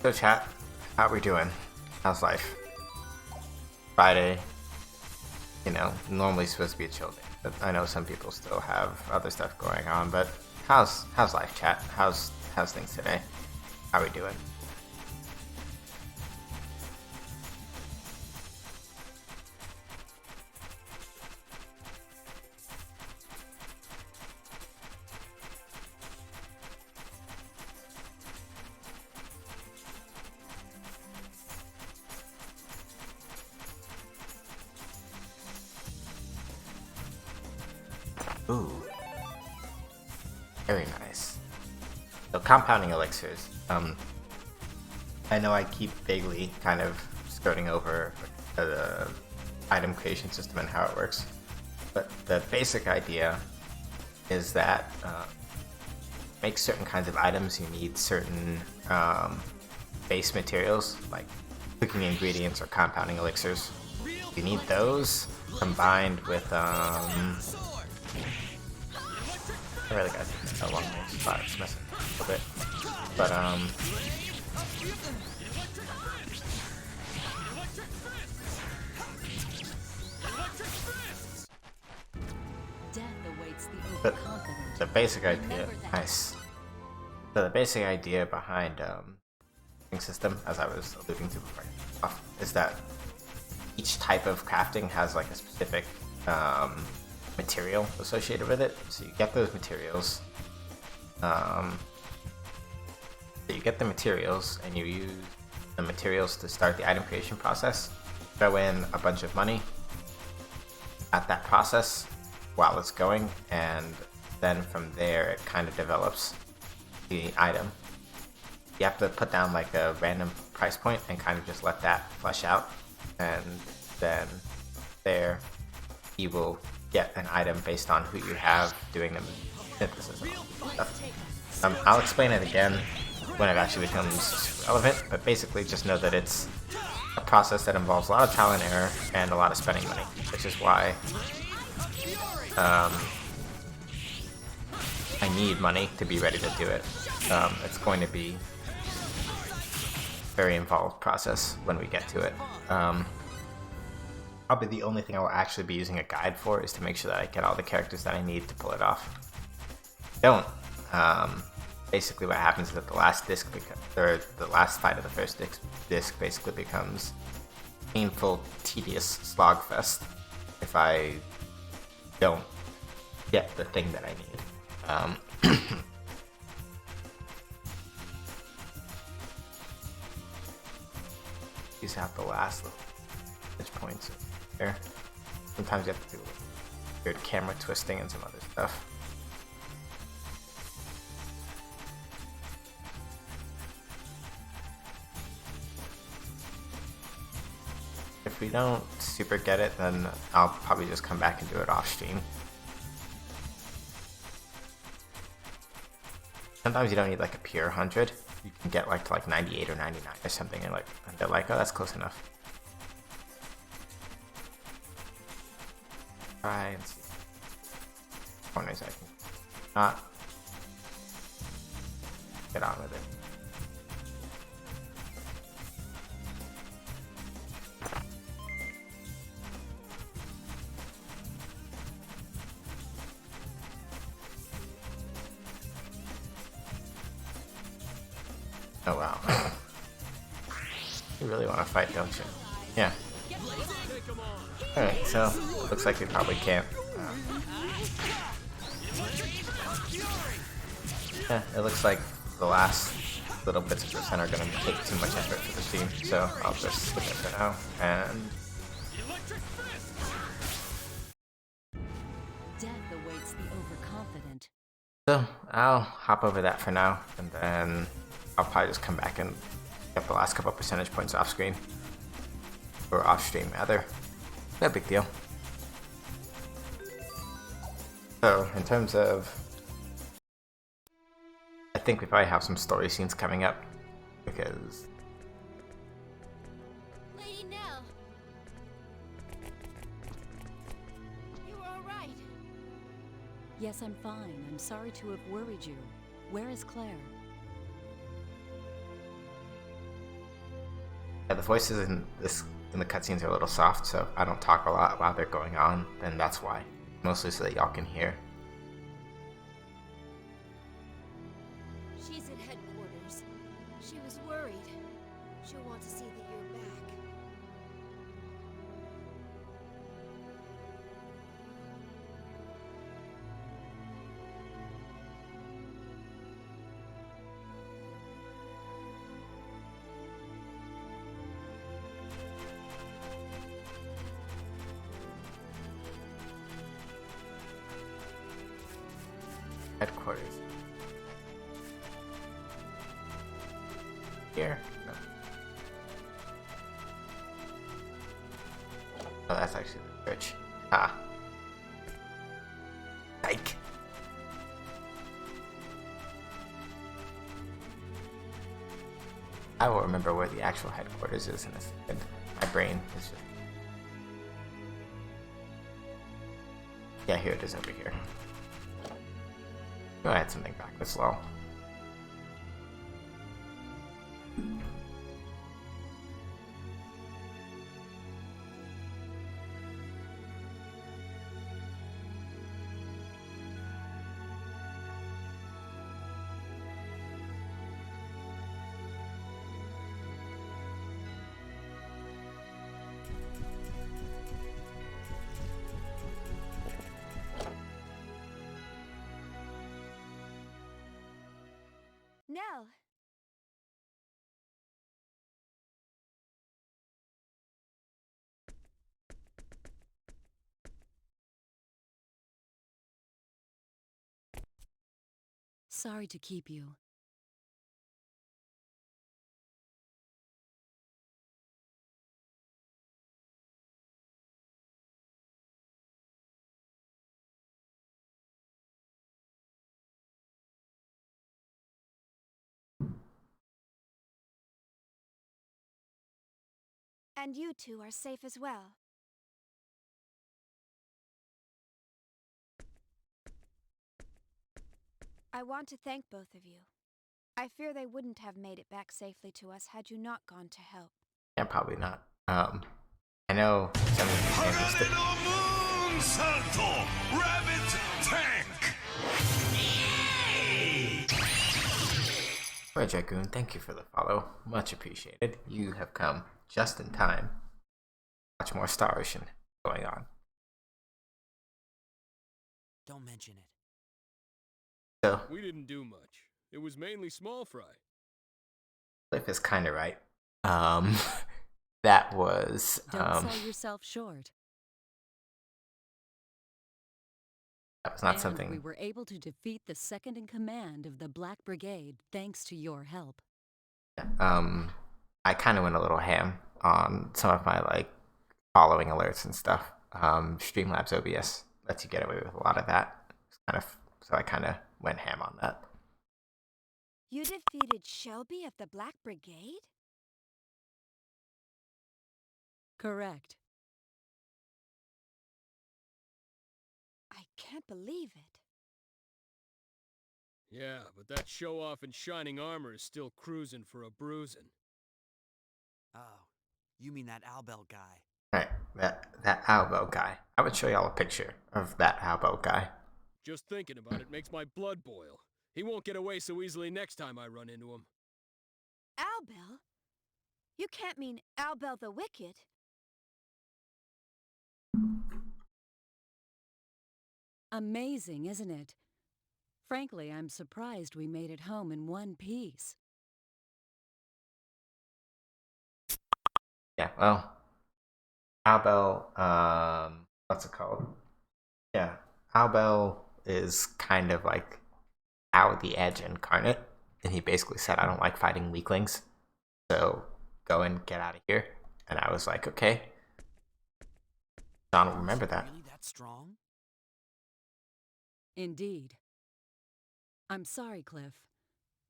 So chat, how we doing? How's life? Friday, you know, normally supposed to be a chill day, but I know some people still have other stuff going on, but how's life, chat? How's things today? How we doing? Ooh. Very nice. So compounding elixirs. I know I keep vaguely kind of skirting over the item creation system and how it works, but the basic idea is that make certain kinds of items you need certain base materials, like cooking ingredients or compounding elixirs. You need those combined with I really gotta take that long range spot, it's messing a little bit. But but the basic idea, nice. So the basic idea behind system, as I was alluding to before, is that each type of crafting has like a specific material associated with it. So you get those materials. So you get the materials and you use the materials to start the item creation process. Throw in a bunch of money at that process while it's going, and then from there it kind of develops the item. You have to put down like a random price point and kind of just let that flesh out, and then there you will get an item based on who you have doing the synthesis and all that stuff. I'll explain it again when it actually becomes relevant, but basically just know that it's a process that involves a lot of trial and error and a lot of spending money, which is why I need money to be ready to do it. It's going to be a very involved process when we get to it. Probably the only thing I will actually be using a guide for is to make sure that I get all the characters that I need to pull it off. Don't. Basically what happens is that the last disc, or the last fight of the first disc basically becomes painful, tedious slogfest if I don't get the thing that I need. Use out the last little points there. Sometimes you have to do weird camera twisting and some other stuff. If we don't super get it, then I'll probably just come back and do it off stream. Sometimes you don't need like a pure 100. You can get like to like 98 or 99 or something, and they're like, oh, that's close enough. Try and see corners I can not get on with it. Oh wow. You really want to fight, don't you? Yeah. Alright, so looks like we probably can't. Yeah, it looks like the last little bits of percent are going to take too much effort for the team, so I'll just skip it for now. And Death awaits the overconfident. so I'll hop over that for now, and then I'll probably just come back and get the last couple percentage points off screen. Or off stream, rather. No big deal. So, in terms of... I think we probably have some story scenes coming up, because... Lady Nell! You alright? Yes, I'm fine. I'm sorry to have worried you. Where is Claire? Yeah, the voices in the cutscenes are a little soft, so I don't talk a lot while they're going on, and that's why. Mostly so that y'all can hear. She's at headquarters. She was worried. She'll want to see that you're back. Headquarters. Here? No. Oh, that's actually the church. Ah. Psych. I will remember where the actual headquarters is in a second. My brain is just... Yeah, here it is over here. Go ahead, something back this low. Nell! Sorry to keep you. And you two are safe as well. I want to thank both of you. I fear they wouldn't have made it back safely to us had you not gone to help. Yeah, probably not. I know some of the Hurrah in the moon, Santo! Rabbit tank! Red Dragoon, thank you for the follow. Much appreciated. You have come just in time. Much more Star Ocean going on. Don't mention it. So We didn't do much. It was mainly small fry. Cliff is kind of right. Um, that was Don't sell yourself short. that was not And something. we were able to defeat the second in command of the Black Brigade thanks to your help. I kind of went a little ham on some of my like following alerts and stuff. Streamlabs OBS lets you get away with a lot of that. It's kind of so I kind of went ham on that. You defeated Shelby of the Black Brigade? Correct. I can't believe it. Yeah, but that show-off in shining armor is still cruising for a bruising. Oh, you mean that Albel guy. Right, that Albo guy. I would show y'all a picture of that Albo guy. Just thinking about it makes my blood boil. He won't get away so easily next time I run into him. Albel? You can't mean Albel the Wicked. Amazing, isn't it? Frankly, I'm surprised we made it home in one piece. Yeah, well, Albel, what's it called? Yeah, Albel is kind of like Al the Edge incarnate, and he basically said, "I don't like fighting weaklings, so go and get out of here." And I was like, "Okay." Donald, remember that. Really that strong? Indeed. I'm sorry, Cliff,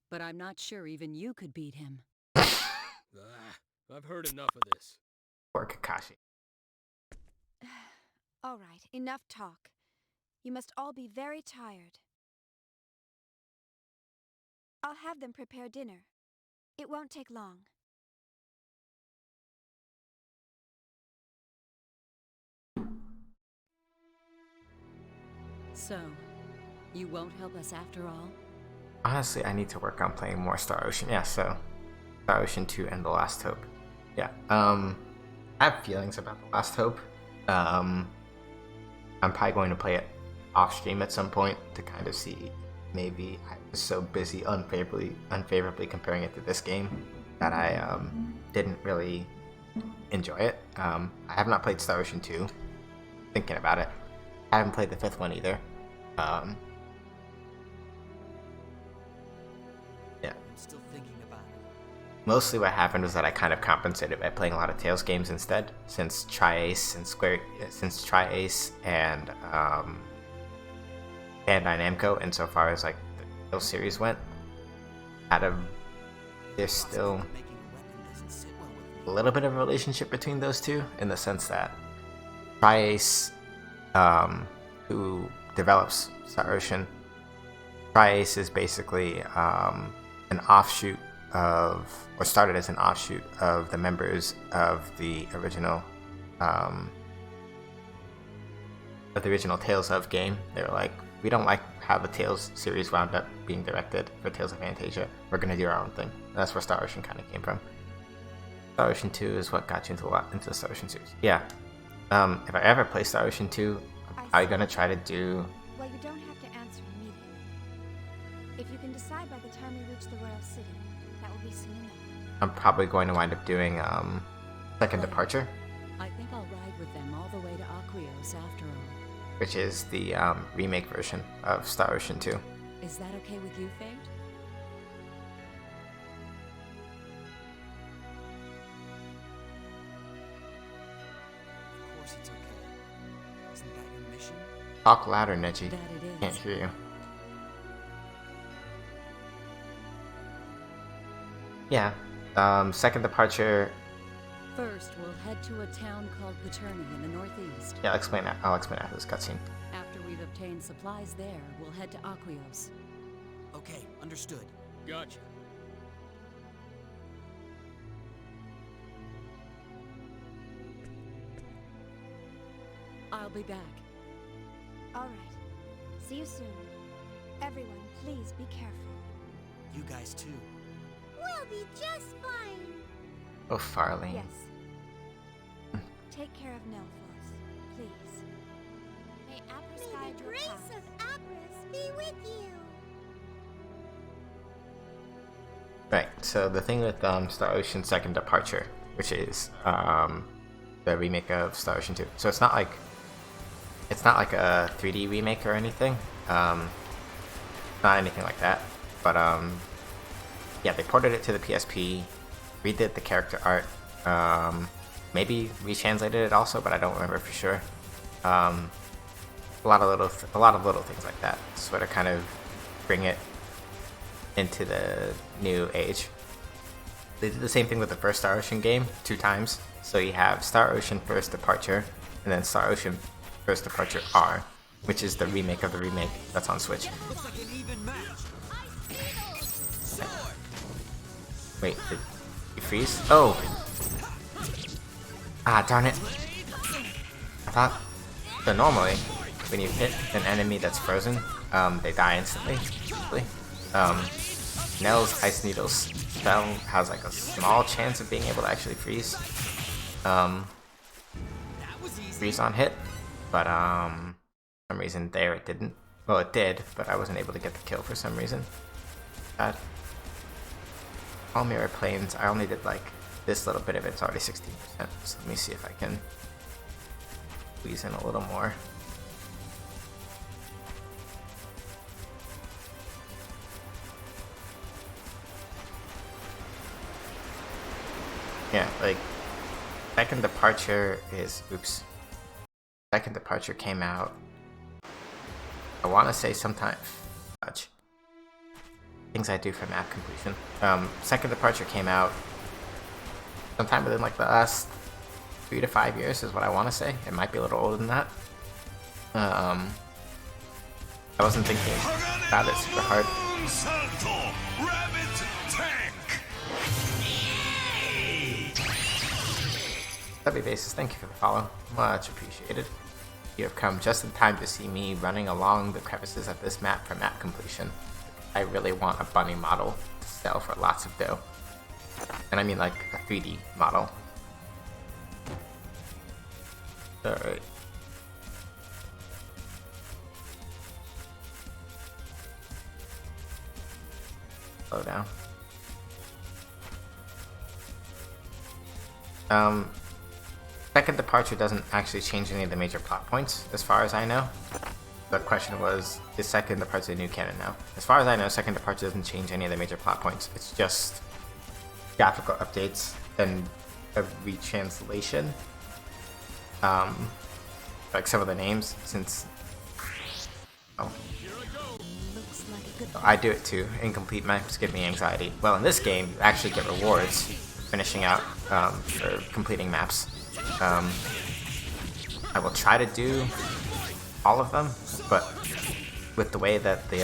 but I'm not sure even you could beat him. I've heard enough of this. Poor Kakashi. All right, enough talk. You must all be very tired. I'll have them prepare dinner. It won't take long. So, you won't help us after all? Honestly, I need to work on playing more Star Ocean. Yeah, so Star Ocean 2 and The Last Hope. Yeah, I have feelings about The Last Hope. I'm probably going to play it off stream at some point to kind of see. Maybe I was so busy unfavorably comparing it to this game that I didn't really enjoy it. I have not played Star Ocean 2. Thinking about it, I haven't played the fifth one either. Yeah. I'm still thinking about it. Mostly what happened was that I kind of compensated by playing a lot of Tales games instead, since Tri-Ace and Bandai Namco, insofar as like the Tales series went, there's still Making a weapon doesn't sit well with a me. little bit of a relationship between those two, in the sense that Tri-Ace, who develops Star Ocean, Tri-Ace is basically an offshoot of, or started as an offshoot of the members of the original Tales of game. They were like, we don't like how the Tales series wound up being directed for Tales of Fantasia. We're gonna do our own thing. And that's where Star Ocean kind of came from. Star Ocean 2 is what got you into the Star Ocean series. Yeah. If I ever play Star Ocean 2, I'm probably gonna try to do. Well, you don't have to answer immediately. If you can decide by the time we reach the Royal City, that will be soon enough. I'm probably going to wind up doing Second Departure, I think I'll ride with them all the way to Aquios after all. which is the remake version of Star Ocean 2. Is that okay with you, Fate? Of course it's okay. Isn't that your mission? Talk louder, Neji. That it is. Can't hear you. Yeah. Second Departure. First, we'll head to a town called Paterni in the northeast. Yeah, I'll explain after this cutscene. After we've obtained supplies there, we'll head to Aquios. Okay, understood. Gotcha. I'll be back. All right. See you soon. Everyone, please be careful. You guys too. We'll be just fine. Oh, Farley. Yes. Take care of Nell for us, please. May Apris guide the your grace path. of Apris be with you. Right, so the thing with Star Ocean Second Departure, which is the remake of Star Ocean 2. So it's not like a 3D remake or anything. Not anything like that. But yeah, they ported it to the PSP, redid the character art, maybe retranslated it also, but I don't remember for sure. A lot of little things like that, sort of kind of bring it into the new age. They did the same thing with the first Star Ocean game 2 times. So you have Star Ocean First Departure, and then Star Ocean First Departure R, which is the remake of the remake that's on Switch. Looks like an even match. Wait, did you freeze? Oh! Ah, darn it. I thought... So normally, when you hit an enemy that's frozen, they die instantly. Usually. Nell's Ice Needles spell has like a small chance of being able to actually freeze. Freeze on hit, but for some reason there it didn't. Well, it did, but I wasn't able to get the kill for some reason. Bad. All mirror planes, I only did like this little bit of it's already 16%, so let me see if I can squeeze in a little more. Yeah, like, Second Departure is, oops. Second Departure came out, I want to say sometime, fudge. Things I do for map completion. Second Departure came out sometime within like the last 3 to 5 years is what I want to say. It might be a little older than that. I wasn't thinking about it super hard. Subby Basis, thank you for the follow. Much appreciated. You have come just in time to see me running along the crevices of this map for map completion. I really want a bunny model to sell for lots of dough. And I mean like a 3D model. Alright. Slow down. Second Departure doesn't actually change any of the major plot points, as far as I know. The question was, is Second Departure new canon now? As far as I know, Second Departure doesn't change any of the major plot points. It's just graphical updates and a retranslation. Like some of the names, since... Oh. Looks like a good I do it too. Incomplete maps give me anxiety. Well, in this game, you actually get rewards for finishing out, for completing maps. I will try to do all of them, but with the way that they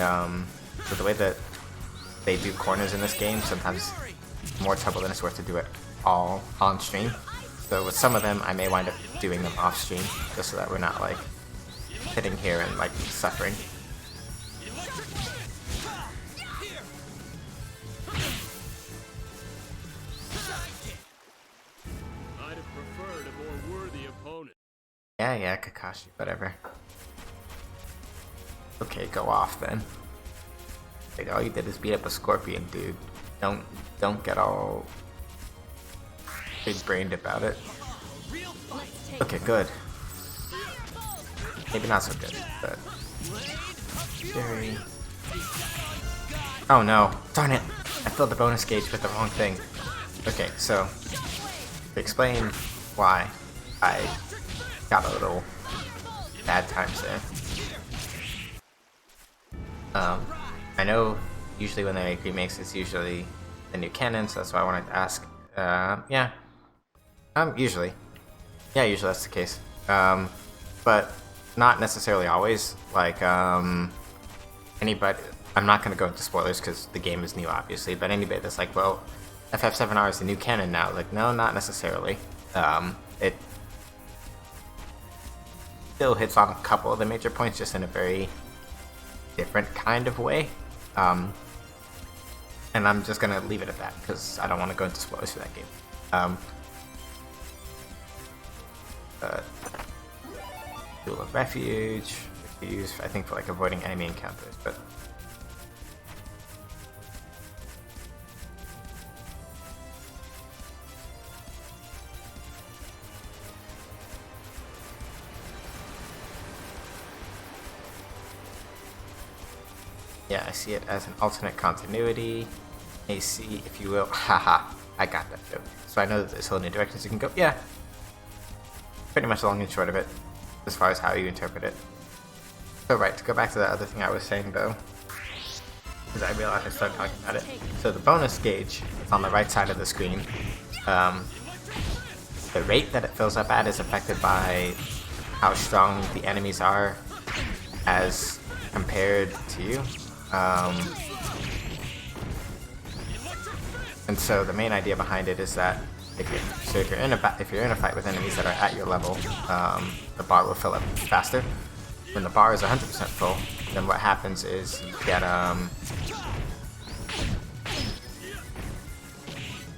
do corners in this game, sometimes more trouble than it's worth to do it all on stream. So with some of them, I may wind up doing them off stream, just so that we're not like sitting here and like suffering. I'd have preferred a more worthy opponent. Yeah, Kakashi, whatever. Okay, go off then. Like, all you did is beat up a scorpion, dude. Don't get all big-brained about it. Okay, good. Maybe not so good, but... Very... Oh no, darn it! I filled the bonus gauge with the wrong thing. Okay, so... To explain why I got a little bad times there. I know usually when they make remakes, it's usually the new canon, so that's why I wanted to ask. Yeah. Usually. Yeah, usually that's the case. But not necessarily always. Like, anybody... I'm not going to go into spoilers because the game is new, obviously, but anybody that's like, well, FF7R is the new canon now. Like, no, not necessarily. It still hits on a couple of the major points, just in a very different kind of way. And I'm just gonna leave it at that because I don't want to go into spoilers for that game. Tool of Refuge, which you use, I think, for like avoiding enemy encounters, but yeah, I see it as an alternate continuity, AC, if you will. Haha, I got that joke. So I know that there's whole new directions you can go. Yeah, pretty much the long and short of it, as far as how you interpret it. So right, to go back to the other thing I was saying though, because I realized I started talking about it. So the bonus gauge is on the right side of the screen. The rate that it fills up at is affected by how strong the enemies are as compared to you. And so the main idea behind it is that if you're in a fight with enemies that are at your level, the bar will fill up faster. When the bar is 100% full, then what happens is you get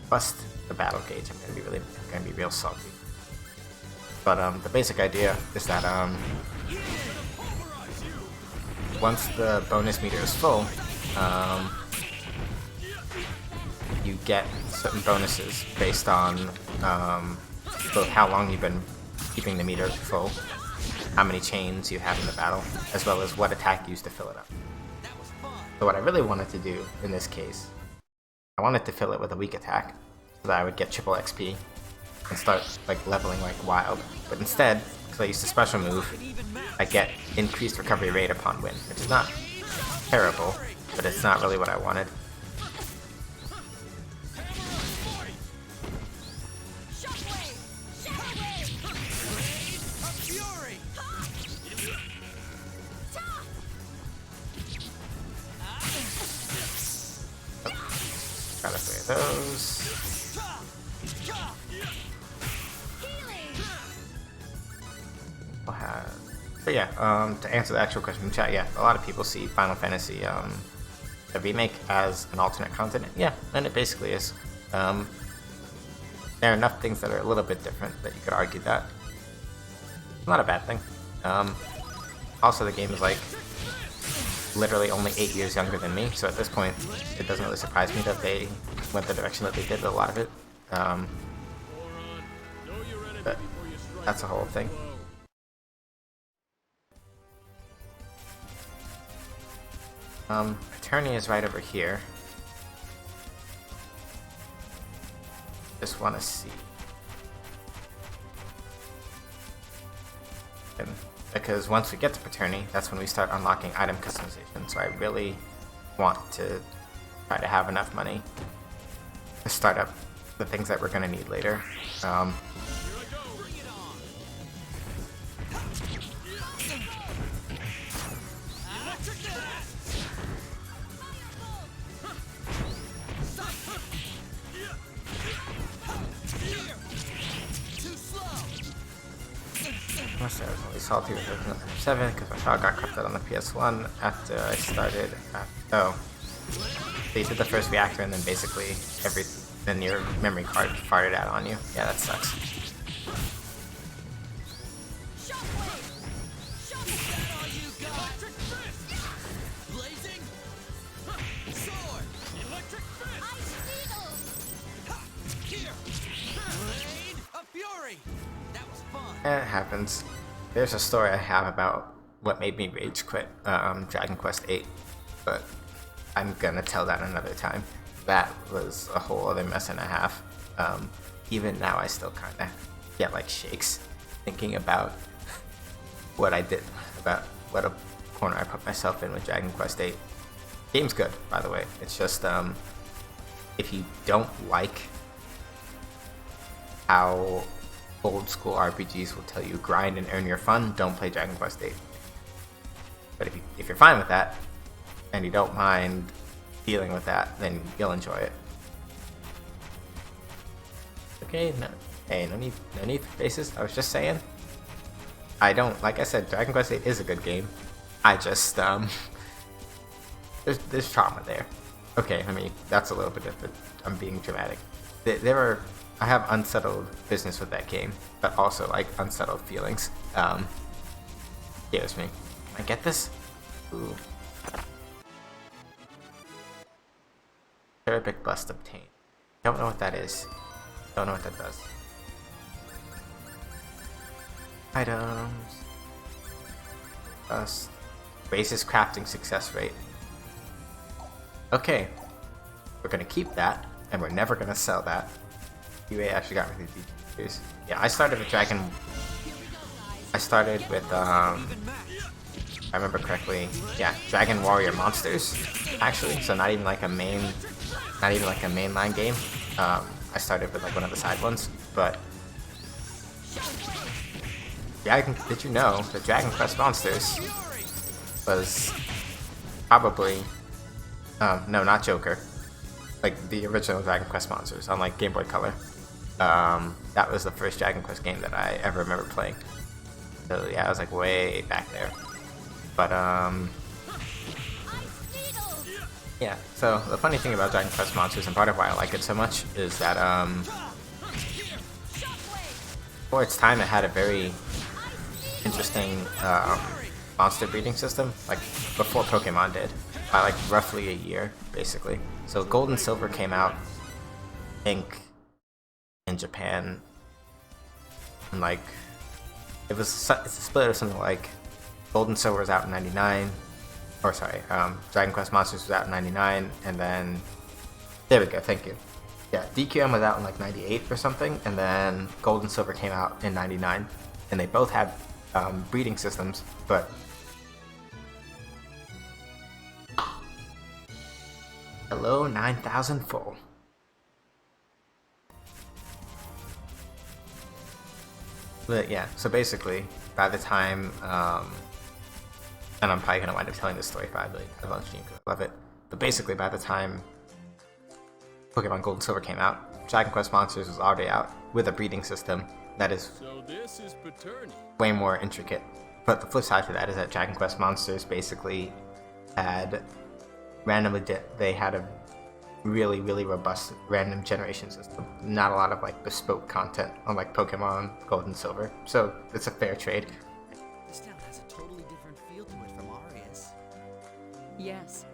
bust the battle gauge. I'm gonna be real salty. But the basic idea is that once the bonus meter is full, you get certain bonuses based on both how long you've been keeping the meter full, how many chains you have in the battle, as well as what attack you used to fill it up. So what I really wanted to do in this case, I wanted to fill it with a weak attack, so that I would get triple XP and start like leveling like wild. But instead, because I used a special move, I get increased recovery rate upon win, which is not terrible, but it's not really what I wanted. Got a three of those. But yeah, to answer the actual question in chat, yeah, a lot of people see Final Fantasy, the remake, as an alternate continent. Yeah, and it basically is. There are enough things that are a little bit different that you could argue that. It's not a bad thing. Also, the game is like literally only 8 years younger than me, so at this point, it doesn't really surprise me that they went the direction that they did with a lot of it. But that's a whole thing. Paternia is right over here. Just want to see. Because once we get to Paternia, that's when we start unlocking item customization. So I really want to try to have enough money to start up the things that we're going to need later. I was only salty with 7 because my child got corrupted on the PS1 after I started. Oh, they did the first reactor and then basically then your memory card farted out on you. Yeah, that sucks. It happens. There's a story I have about what made me rage quit Dragon Quest VIII, but I'm gonna tell that another time. That was a whole other mess and a half. Even now I still kinda get like shakes thinking about what I did, about what a corner I put myself in with Dragon Quest VIII. Game's good, by the way. It's just if you don't like how old school RPGs will tell you grind and earn your fun, don't play Dragon Quest VIII. But if you're fine with that, and you don't mind dealing with that, then you'll enjoy it. Okay, no need for faces. I was just saying. Like I said, Dragon Quest VIII is a good game. I just, there's trauma there. Okay, that's a little bit different. I'm being dramatic. I have unsettled business with that game, but also like unsettled feelings. Scares me. Can I get this? Ooh. Cherubic Bust obtained. Don't know what that is. Don't know what that does. Items. Bust. Raises crafting success rate. Okay. We're gonna keep that, and we're never gonna sell that. UA actually got me these features. Yeah, I started with Dragon. I started with, I remember correctly, yeah, Dragon Warrior Monsters, actually, so not even like a mainline game. I started with like one of the side ones, but did you know that Dragon Quest Monsters was probably, no, not Joker, like the original Dragon Quest Monsters on like Game Boy Color. That was the first Dragon Quest game that I ever remember playing. So yeah, I was like way back there. But yeah, so the funny thing about Dragon Quest Monsters, and part of why I like it so much, is that for its time it had a very interesting monster breeding system, like before Pokemon did, by like roughly a year, basically. So Gold and Silver came out, I think, in Japan, and like it's a split of something like Gold and Silver was out in 99, or sorry, Dragon Quest Monsters was out in 99, and then, there we go, thank you. Yeah, DQM was out in like 98 or something, and then Gold and Silver came out in 99, and they both had breeding systems, but hello 9000 full. But yeah, so basically, by the time, and I'm probably going to wind up telling this story 5 million times on stream because I love it, but basically by the time Pokemon Gold and Silver came out, Dragon Quest Monsters was already out with a breeding system that is So this is Paterni. way more intricate. But the flip side to that is that Dragon Quest Monsters basically had they had a really, really robust random generation system. Not a lot of like bespoke content unlike Pokemon Gold and Silver. So it's a fair trade. This town has a totally different feel to it from Aria's. Yes,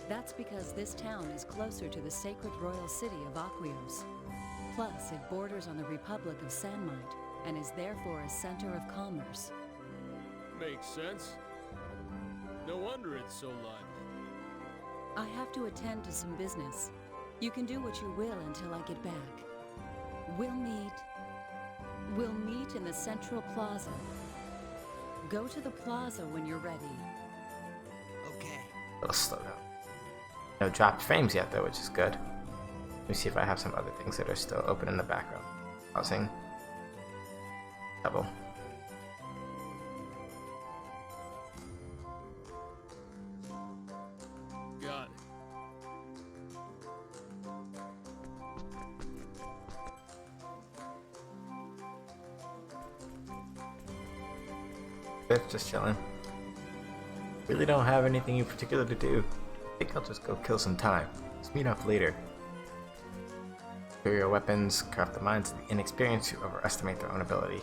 that's because this town is closer to the sacred royal city of Aquios. Plus, it borders on the Republic of Sandmite and is therefore a center of commerce. Makes sense. No wonder it's so lively. I have to attend to some business. You can do what you will until I get back. We'll meet in the Central Plaza. Go to the plaza when you're ready. Okay. It'll slow down. No dropped frames yet though, which is good. Let me see if I have some other things that are still open in the background. Pausing. Double. Got it. Good, just chilling. Really don't have anything in particular to do. I think I'll just go kill some time. Let's meet up later. Superior weapons corrupt the minds of the inexperienced who overestimate their own ability.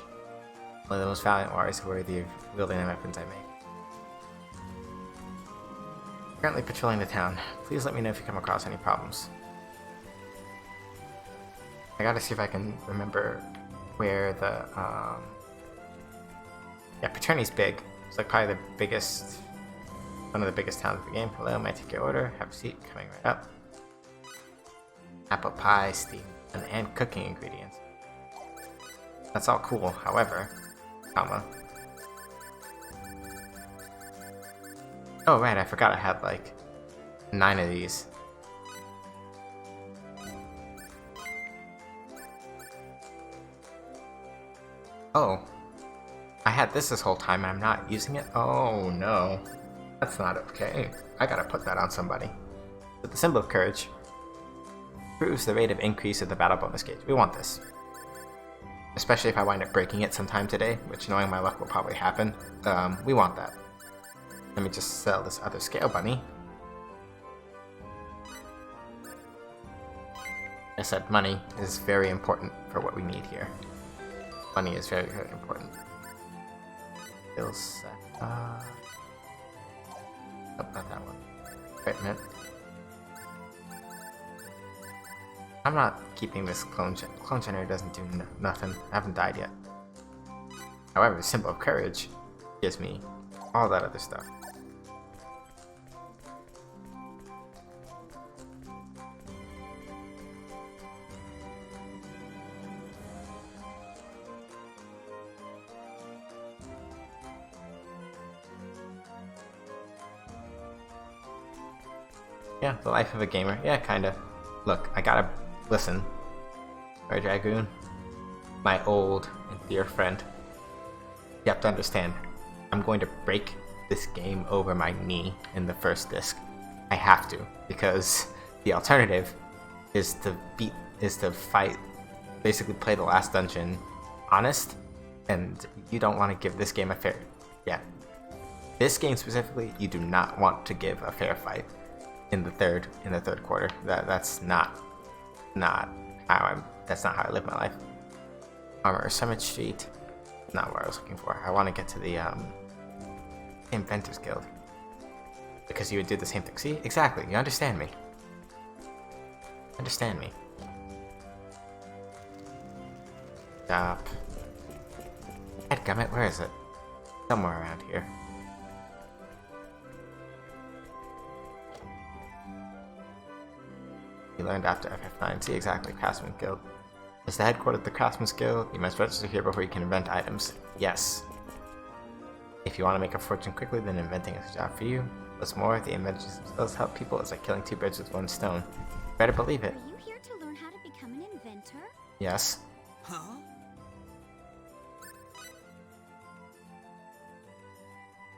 One of the most valiant warriors who worthy of wielding the weapons I make. Currently patrolling the town. Please let me know if you come across any problems. I gotta see if I can remember where the, yeah, Paterni's big. It's like probably the biggest, one of the biggest towns of the game. Hello, might I take your order? Have a seat, coming right up. Apple pie, steam, and cooking ingredients. That's all cool, however, comma. Oh right, I forgot I had like 9 of these. Oh, I had this whole time and I'm not using it? Oh no, that's not okay. I gotta put that on somebody. With the symbol of courage, improves the rate of increase of the battle bonus gauge. We want this. Especially if I wind up breaking it sometime today, which knowing my luck will probably happen. We want that. Let me just sell this other scale bunny. I said money is very important for what we need here. Money is very, very important. skill set. Oh, not that one. Equipment. I'm not keeping this clone generator doesn't do nothing. I haven't died yet. However, the symbol of courage gives me all that other stuff. Yeah, the life of a gamer. Yeah, kinda. Look, I gotta listen. Red Dragoon, my old and dear friend. You have to understand, I'm going to break this game over my knee in the first disc. I have to, because the alternative is to fight, basically play the last dungeon honest, and you don't want to give this game a fair. Yeah, this game specifically, you do not want to give a fair fight in the third quarter. That's not how I live my life. Armor Summit Street, not what I was looking for. I want to get to the Inventors Guild, because you would do the same thing. See, exactly. You understand me. Understand me. Stop. Headgummit, where is it? Somewhere around here. You learned after FF9. See, exactly. Craftsman Guild. As the headquarters of the Craftsman's Guild, you must register here before you can invent items. Yes. If you want to make a fortune quickly, then inventing is a job for you. What's more, the inventions themselves help people. It's like killing two birds with one stone. Better believe it. Are you here to learn how to become an inventor? Yes. Huh?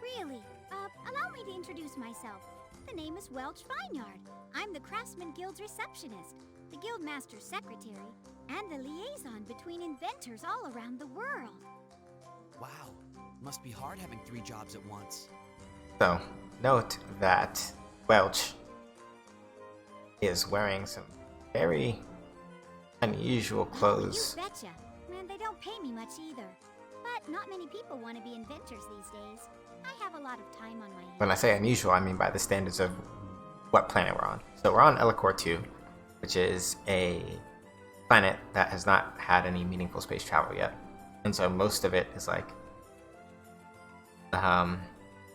Really? Allow me to introduce myself. The name is Welch Vineyard. I'm the Craftsman Guild's receptionist, the Guildmaster's secretary, and the liaison between inventors all around the world. Wow. Must be hard having 3 jobs at once. So, note that Welch is wearing some very unusual clothes. Oh, you betcha. And they don't pay me much either. But not many people want to be inventors these days. I have a lot of time on my hands. When I say unusual, I mean by the standards of what planet we're on. So we're on Ellicor 2, which is a planet that has not had any meaningful space travel yet. And so most of it is like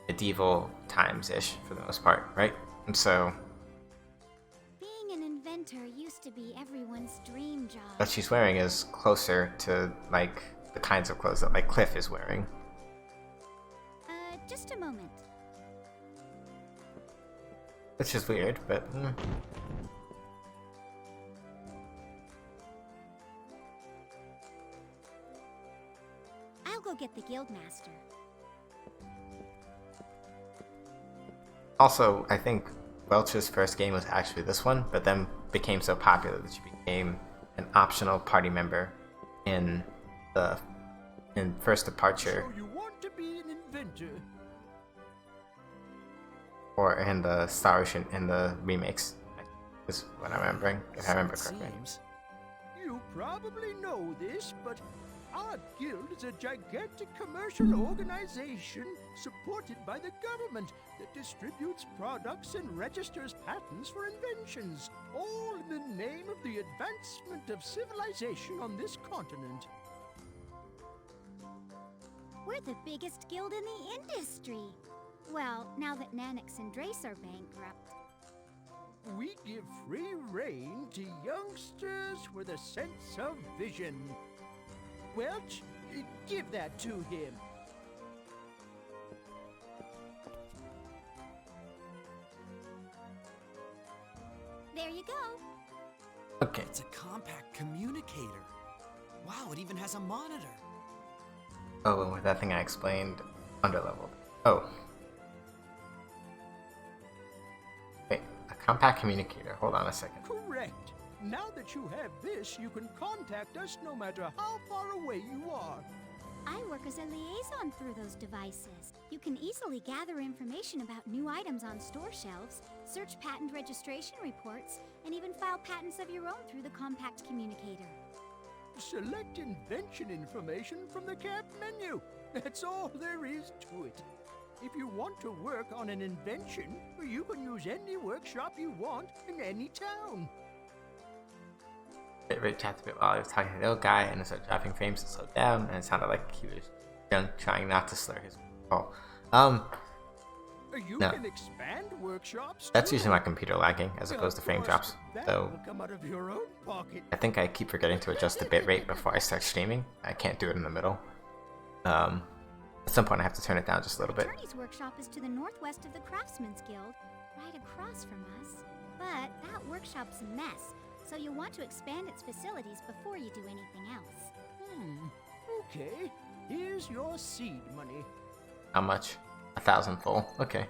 medieval times-ish for the most part, right? And so Being an inventor used to be everyone's dream job. what she's wearing is closer to like the kinds of clothes that like Cliff is wearing. Just a moment. Which is weird, but I'll go get the Guildmaster. Also, I think Welch's first game was actually this one, but then became so popular that she became an optional party member in First Departure, So you want to be an inventor? or in the Star Ocean in the remakes. Is what I'm remembering, if I remember So it correctly. seems. You probably know this, but our guild is a gigantic commercial organization supported by the government that distributes products and registers patents for inventions, all in the name of the advancement of civilization on this continent. We're the biggest guild in the industry. Well, now that Nanix and Drace are bankrupt. We give free rein to youngsters with a sense of vision. Welch, give that to him. There you go. Okay, It's a compact communicator. Wow, it even has a monitor. oh, and with that thing I explained, underleveled. Oh. Wait, a compact communicator. Hold on a second. Correct. Now that you have this, you can contact us no matter how far away you are. I work as a liaison through those devices. You can easily gather information about new items on store shelves, search patent registration reports, and even file patents of your own through the compact communicator. Select invention information from the camp menu. That's all there is to it. If you want to work on an invention, you can use any workshop you want in any town. Bitrate chat a bit while I was talking to the old guy, and it started dropping frames and slowed down, and it sounded like he was trying not to slur his call. You No. can expand workshops. That's too. usually my computer lagging as opposed to frame Of drops. course, that So will come out of your own pocket. I think I keep forgetting to adjust the bitrate before I start streaming. I can't do it in the middle. At some point I have to turn it down just a little bit. Attorney's workshop is to the northwest of the Craftsman's Guild, right across from us. But that workshop's a mess, so you'll want to expand its facilities before you do anything else. Okay, here's your seed money. How much? 1,000 full. Okay.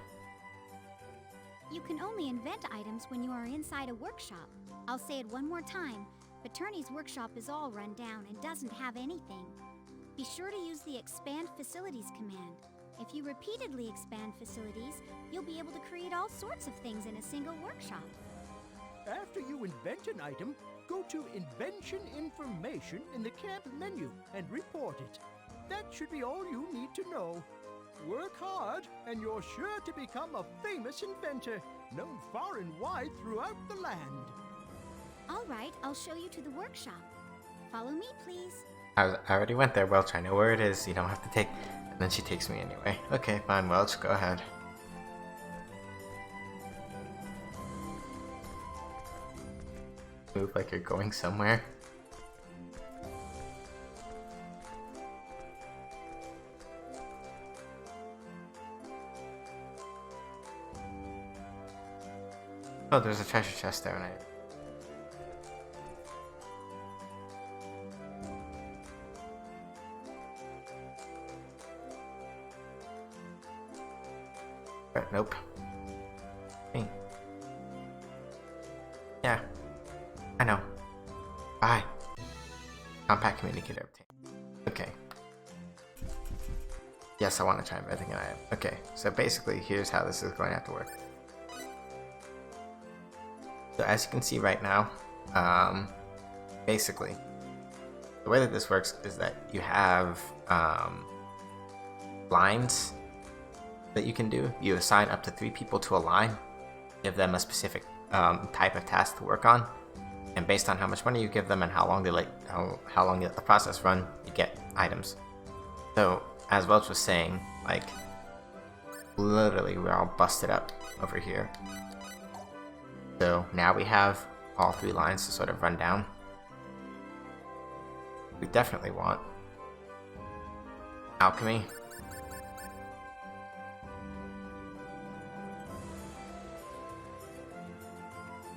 You can only invent items when you are inside a workshop. I'll say it one more time. Attorney's workshop is all run down and doesn't have anything. Be sure to use the Expand Facilities command. If you repeatedly expand facilities, you'll be able to create all sorts of things in a single workshop. After you invent an item, go to Invention Information in the camp menu and report it. That should be all you need to know. Work hard, and you're sure to become a famous inventor, known far and wide throughout the land. All right, I'll show you to the workshop. Follow me, please. I already went there, Welch. I know where it is. You don't have to take... And then she takes me anyway. Okay, fine, Welch. Go ahead. Move like you're going somewhere. Oh, there's a treasure chest there, and I... Nope. Hey. Yeah. I know. Bye. Compact communicator obtained. Okay. Yes, I want to try inventing an item. Okay, so basically, here's how this is going to have to work. So as you can see right now, basically, the way that this works is that you have lines that you can do. You assign up to 3 people to a line, give them a specific type of task to work on, and based on how much money you give them and how long they how long you let the process run, you get items. So as Welch was saying, like literally we're all busted up over here. So now we have all 3 lines to sort of run down. We definitely want alchemy.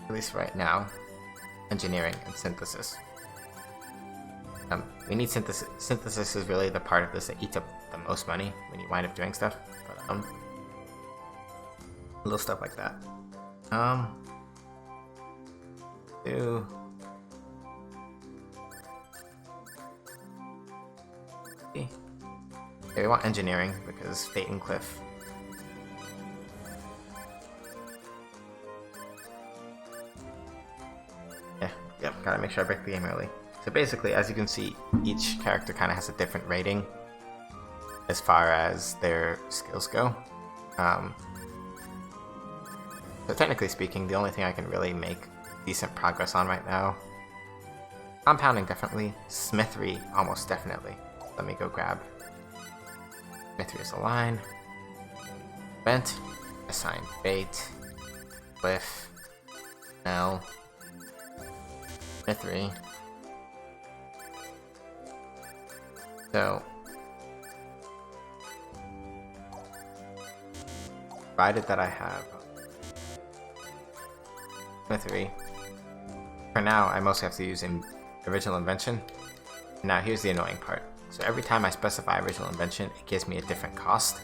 At least right now, engineering and synthesis. We need synthesis. Synthesis is really the part of this that eats up the most money when you wind up doing stuff. But, little stuff like that. Do okay, we want engineering because Fate and Cliff. Yep, gotta make sure I break the game early. So basically, as you can see, each character kind of has a different rating as far as their skills go. So technically speaking, the only thing I can really make decent progress on right now, compounding definitely, smithery almost definitely. Let me go grab smithery as a line. Bent, assign Fate, Cliff, L. Smithery. So, provided that I have Smithery, for now I mostly have to use original invention. Now here's the annoying part. So every time I specify original invention, it gives me a different cost.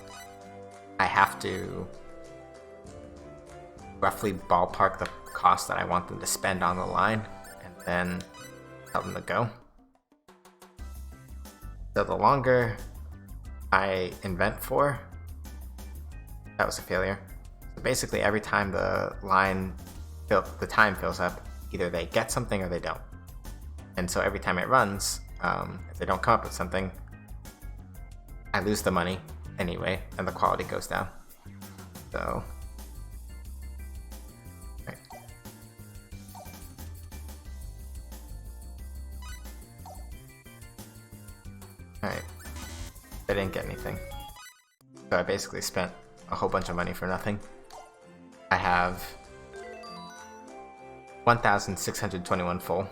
I have to roughly ballpark the cost that I want them to spend on the line, then tell them to go. So the longer I invent for, that was a failure. So basically every time the time fills up, either they get something or they don't. And so every time it runs, if they don't come up with something, I lose the money anyway, and the quality goes down. So, right. Alright, I didn't get anything. So I basically spent a whole bunch of money for nothing. I have 1,621 full.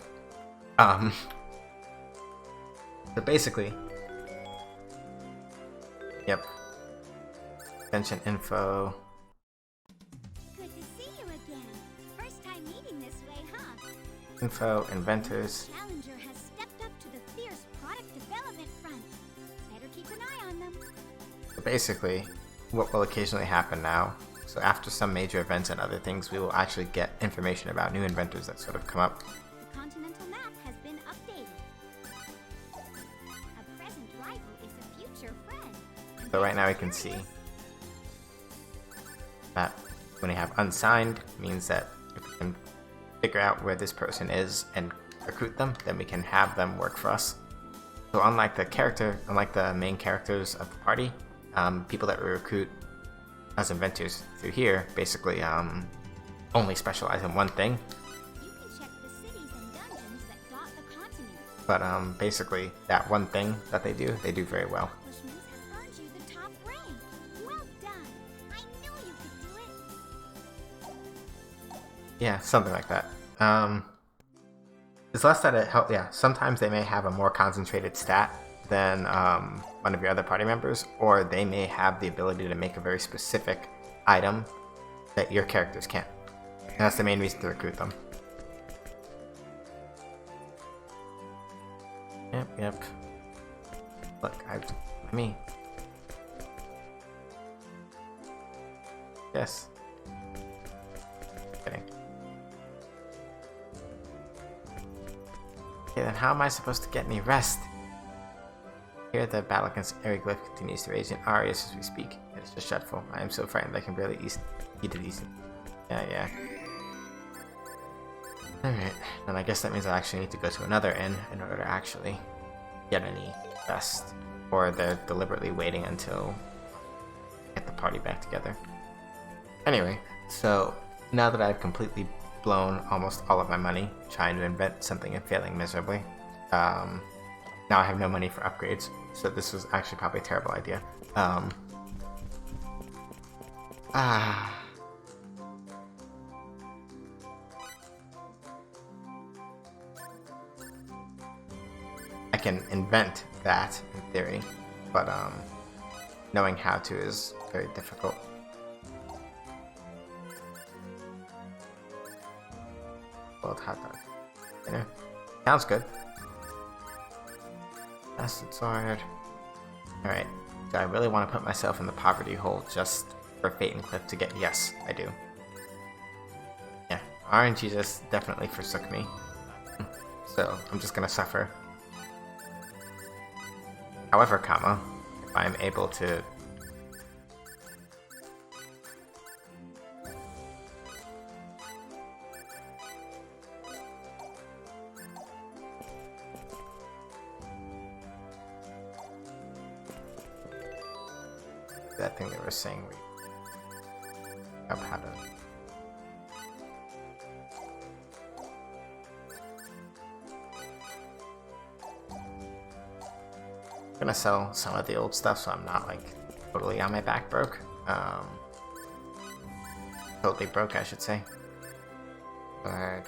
So basically, yep. Extension info. Good to see you again. First time meeting this way, huh? Info, inventors. Challenger has stepped up to the fierce product development front. Better keep an eye on them. So basically, what will occasionally happen now, so after some major events and other things, we will actually get information about new inventors that sort of come up. The continental map has been updated. A present rival is a future friend. So right now we can see that when we have unsigned, means that if we can figure out where this person is and recruit them, then we can have them work for us. So unlike the main characters of the party, people that we recruit as inventors through here basically only specialize in one thing. You can check the cities and dungeons that dot the continent. But basically that one thing that they do very well. Accomplishments have earned you the top rank. Well done. I knew you could do it. Yeah, something like that. It's less that it helps. Yeah, sometimes they may have a more concentrated stat than one of your other party members, or they may have the ability to make a very specific item that your characters can't. And that's the main reason to recruit them. Yep. Look, me. Yes. Kidding. Okay, then how am I supposed to get any rest? Here, the battle against Eriglyph continues to rage in Arius as we speak. It is just dreadful. I am so frightened I can barely eat it easy. Yeah. Alright, then I guess that means I actually need to go to another inn in order to actually get any rest. Or they're deliberately waiting until I get the party back together. Anyway, so now that I've completely blown almost all of my money trying to invent something and failing miserably, now I have no money for upgrades, so this was actually probably a terrible idea. I can invent that in theory, but knowing how to is very difficult. Boiled hot dog. Dinner. Sounds good. Acid sword. Alright. Do I really want to put myself in the poverty hole just for Fate and Cliff to get? Yes, I do. Yeah. RNG just definitely forsook me. So, I'm just gonna suffer. However, if I'm able to that thing they were saying we have how to I'm gonna sell some of the old stuff so I'm not like totally on my back broke. Totally broke, I should say. But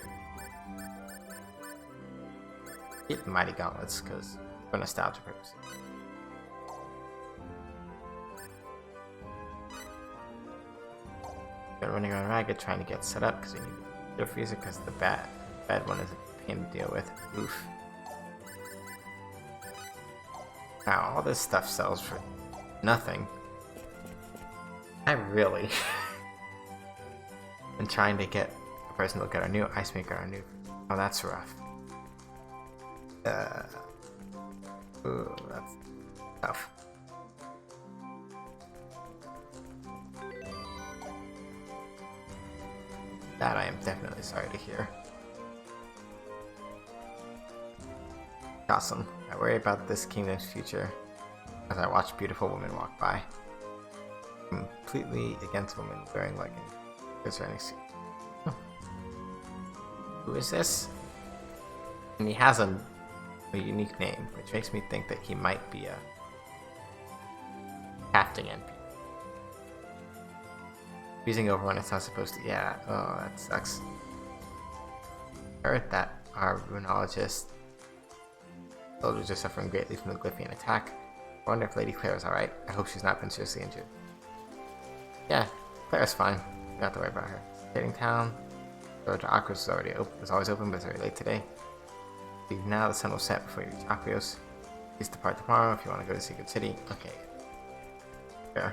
get the Mighty Gauntlets because for nostalgia purposes. Been running around ragged trying to get set up because we need to freezer because the bed one is a pain to deal with. Oof. Wow, all this stuff sells for nothing. I really been trying to get a person to look at our new ice maker, our new. Oh, that's rough. Ooh, that's tough. That I am definitely sorry to hear. Awesome. I worry about this kingdom's future as I watch beautiful women walk by. Completely against women wearing leggings. Is there any suit? Who is this? And he has a unique name, which makes me think that he might be a crafting NPC. Using over when it's not supposed to. Yeah, oh, that sucks. I heard that our runologist soldiers are suffering greatly from the Glyphian attack. I wonder if Lady Claire is alright. I hope she's not been seriously injured. Yeah, Claire's fine. You don't have to worry about her. Trading town. The road to Akros is already open. It's always open, but it's very late today. Leave now, the sun will set before you reach Akros. Please depart tomorrow if you want to go to Secret City. Okay. Yeah.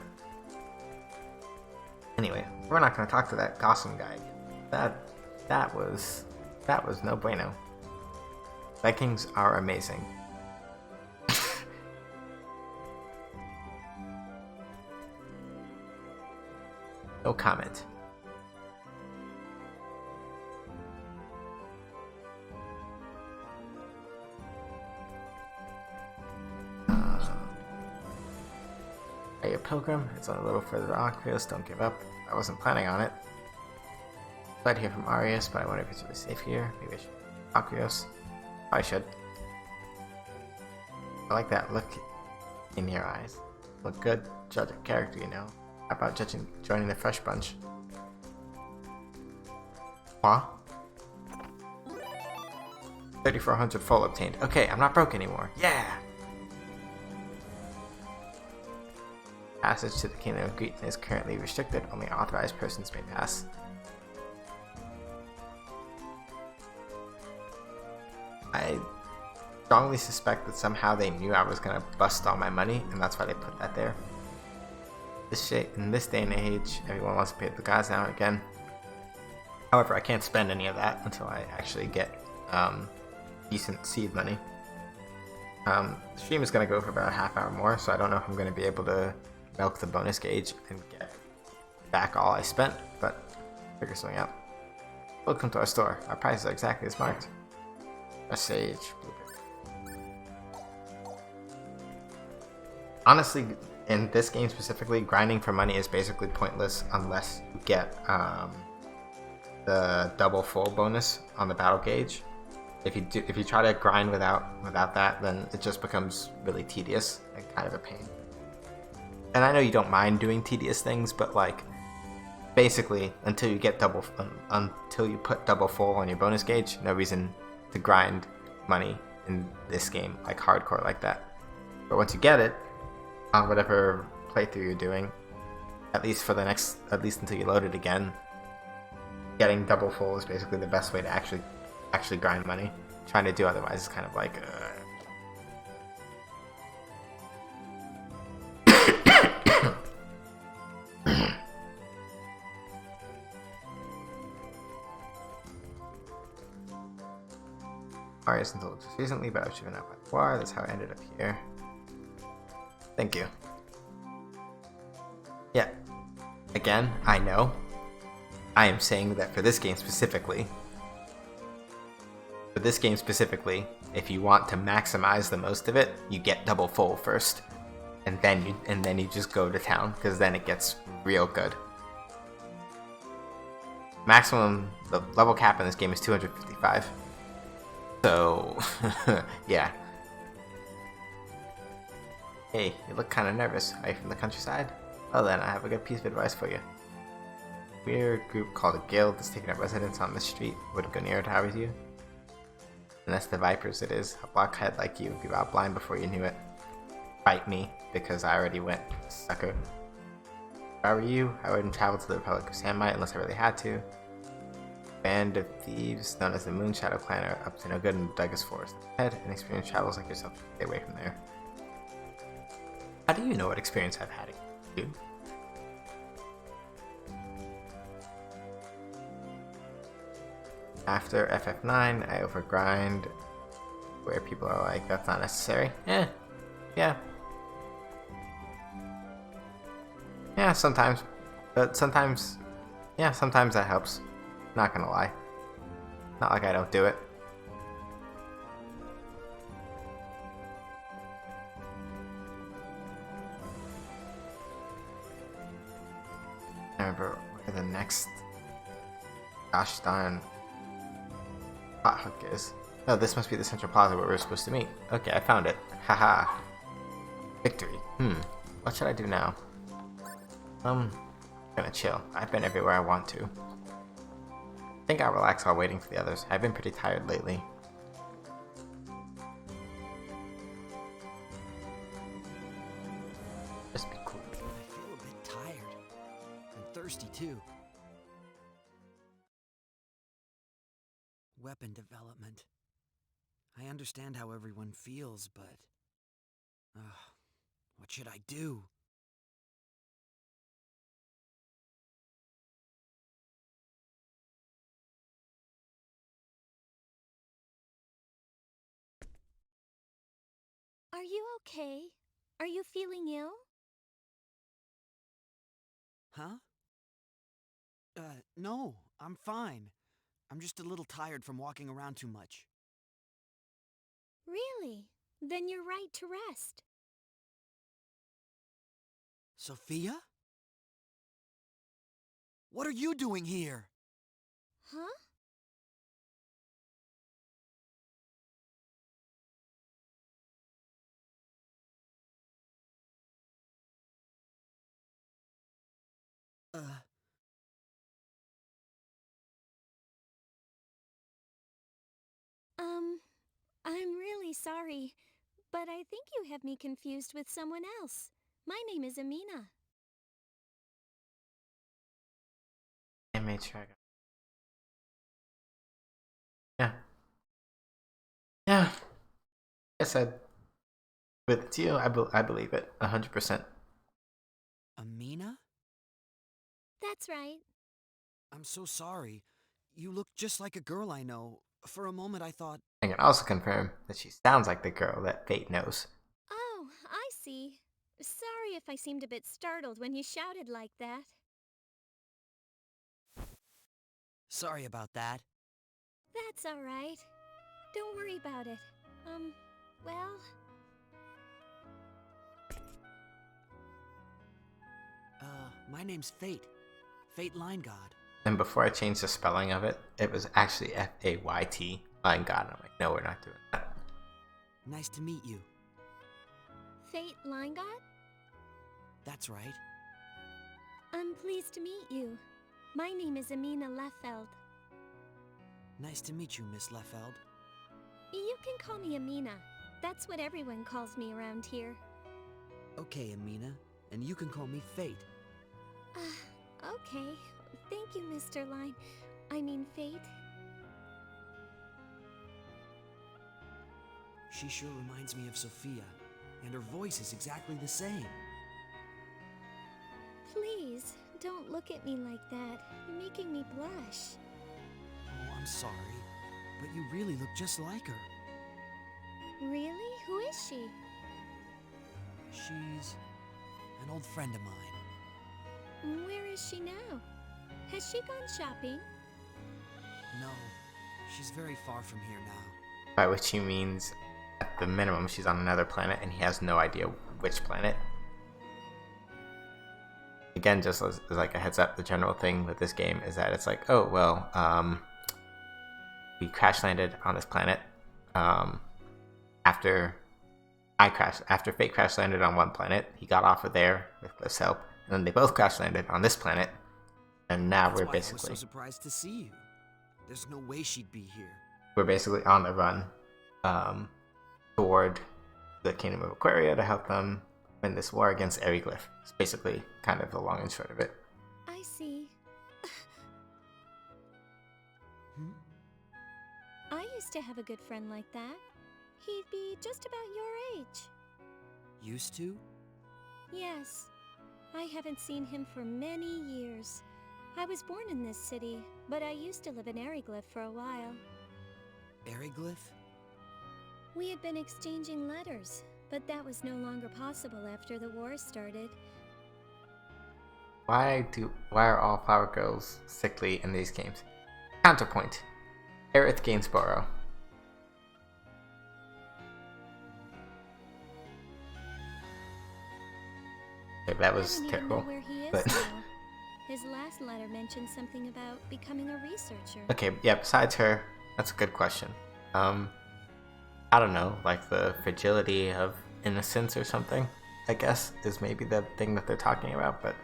Anyway, we're not going to talk to that Gossam guy. That was no bueno. Vikings are amazing. No comment. Are you a pilgrim? It's on a little further to Akros. Don't give up. I wasn't planning on it. I'd hear from Arius, but I wonder if it's really safe here. Maybe I should. Akros. I should. I like that look in your eyes. Look good. Judge a character, you know. How about joining the fresh bunch? Huh? 3,400 full obtained. Okay, I'm not broke anymore. Yeah! Passage to the Kingdom of Greeton is currently restricted. Only authorized persons may pass. I strongly suspect that somehow they knew I was going to bust all my money, and that's why they put that there. In this day and age, everyone wants to pay the gods now and again. However, I can't spend any of that until I actually get decent seed money. The stream is going to go for about a half hour more, so I don't know if I'm going to be able to milk the bonus gauge and get back all I spent, but figure something out. Welcome to our store. Our prices are exactly as marked. A sage. Honestly, in this game specifically, grinding for money is basically pointless unless you get the double full bonus on the battle gauge. If you try to grind without that, then it just becomes really tedious and kind of a pain. And I know you don't mind doing tedious things, but like basically until you get until you put double full on your bonus gauge, no reason to grind money in this game like hardcore like that. But once you get it on whatever playthrough you're doing, at least until you load it again, getting double full is basically the best way to actually grind money. Trying to do otherwise is kind of like Arius until just recently, but I was driven out by the war. That's how I ended up here. Thank you. Yeah. Again, I know. I am saying that for this game specifically, if you want to maximize the most of it, you get double full first, and then you just go to town, because then it gets real good. Maximum, the level cap in this game is 255. So, yeah. Hey, you look kind of nervous. Are you from the countryside? Well then, I have a good piece of advice for you. A weird group called a guild is taking up residence on this street. Wouldn't go near it if I was you. And that's the Vipers it is. A blockhead like you would be out blind before you knew it. Fight me, because I already went, sucker. If I were you, I wouldn't travel to the Republic of Sandmite unless I really had to. Band of thieves known as the Moonshadow Clan are up to no good in the Douglas Forest. Head and experienced travels like yourself to stay away from there. How do you know what experience I've had? You? After FF9, I overgrind where people are like, that's not necessary. Yeah. Yeah, sometimes. But sometimes that helps. Not gonna lie. Not like I don't do it. I remember where the next gosh darn plot hook is. Oh, this must be the central plaza where we're supposed to meet. Okay, I found it. Haha. Victory. What should I do now? Gonna chill. I've been everywhere I want to. I think I'll relax while waiting for the others. I've been pretty tired lately. Just be cool. I feel a bit tired. And thirsty, too. Weapon development. I understand how everyone feels, but... what should I do? Are you okay? Are you feeling ill? Huh? No, I'm fine. I'm just a little tired from walking around too much. Really? Then you're right to rest. Sophia? What are you doing here? Huh? I'm really sorry, but I think you have me confused with someone else. My name is Amina. I made sure I got... Yeah. Yeah. I said, with it's you, I believe it. 100%. Amina? That's right. I'm so sorry. You look just like a girl I know. For a moment I thought... I can also confirm that she sounds like the girl that Fate knows. Oh, I see. Sorry if I seemed a bit startled when you shouted like that. Sorry about that. That's all right. Don't worry about it. Well... My name's Fate. Fate Line God. And before I changed the spelling of it, it was actually F-A-Y-T. Line God. I'm like, no, we're not doing that. Nice to meet you. Fate Line God? That's right. I'm pleased to meet you. My name is Amina Leffeld. Nice to meet you, Miss Leffeld. You can call me Amina. That's what everyone calls me around here. Okay, Amina. And you can call me Fate. Okay. Thank you, Mr. Line. I mean, Fate. She sure reminds me of Sophia, and her voice is exactly the same. Please, don't look at me like that. You're making me blush. Oh, I'm sorry, but you really look just like her. Really? Who is she? She's an old friend of mine. Where is she now? Has she gone shopping? No, she's very far from here now. By which he means, at the minimum, she's on another planet and he has no idea which planet. Again, just as like a heads up, the general thing with this game is that it's like, oh, well, we crash landed on this planet. After Fate crash landed on one planet, he got off of there with Cliff's help, and then they both crash landed on this planet, and now That's we're why basically I was so surprised to see you. There's no way she'd be here. we're basically on the run toward the Kingdom of Aquaria to help them win this war against Eriglyph. It's basically kind of the long and short of it. I see. I used to have a good friend like that. He'd be just about your age. Used to? Yes. I haven't seen him for many years. I was born in this city, but I used to live in Eriglyph for a while. Eriglyph? We had been exchanging letters, but that was no longer possible after the war started. Why are all flower girls sickly in these games? Counterpoint. Aerith Gainsborough. Okay, that was I don't even terrible. know where he is But now. His last letter mentioned something about becoming a researcher. Okay, yeah, besides her, that's a good question. I don't know, like the fragility of innocence or something, I guess, is maybe the thing that they're talking about, but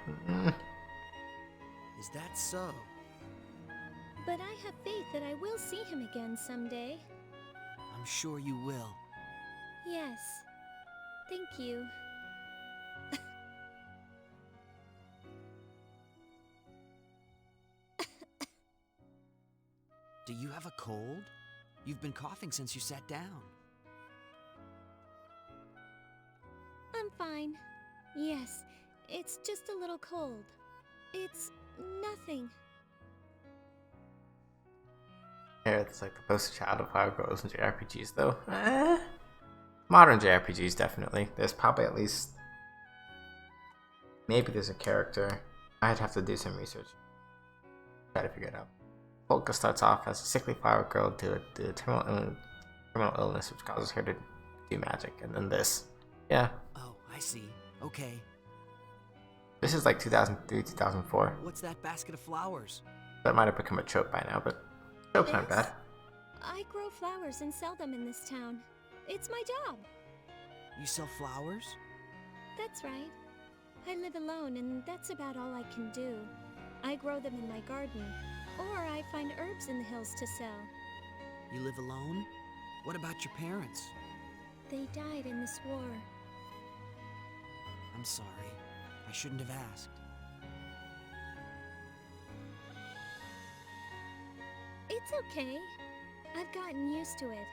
Is that so? But I have faith that I will see him again someday. I'm sure you will. Yes. Thank you. Do you have a cold? You've been coughing since you sat down. I'm fine. Yes, it's just a little cold. It's nothing. yeah, it's like the poster child of Fire Girls and JRPGs, though. Modern JRPGs, definitely. There's probably at least... Maybe there's a character. I'd have to do some research. Try to figure it out. Polka starts off as a sickly fire girl due to terminal illness, which causes her to do magic. And then this. Yeah. Oh, I see. Okay. This is like 2003, 2004. What's that basket of flowers? That might have become a trope by now, but tropes aren't bad. I grow flowers and sell them in this town. It's my job. You sell flowers? That's right. I live alone, and that's about all I can do. I grow them in my garden, or I find herbs in the hills to sell. You live alone? What about your parents? They died in this war. I'm sorry. I shouldn't have asked. It's okay. I've gotten used to it.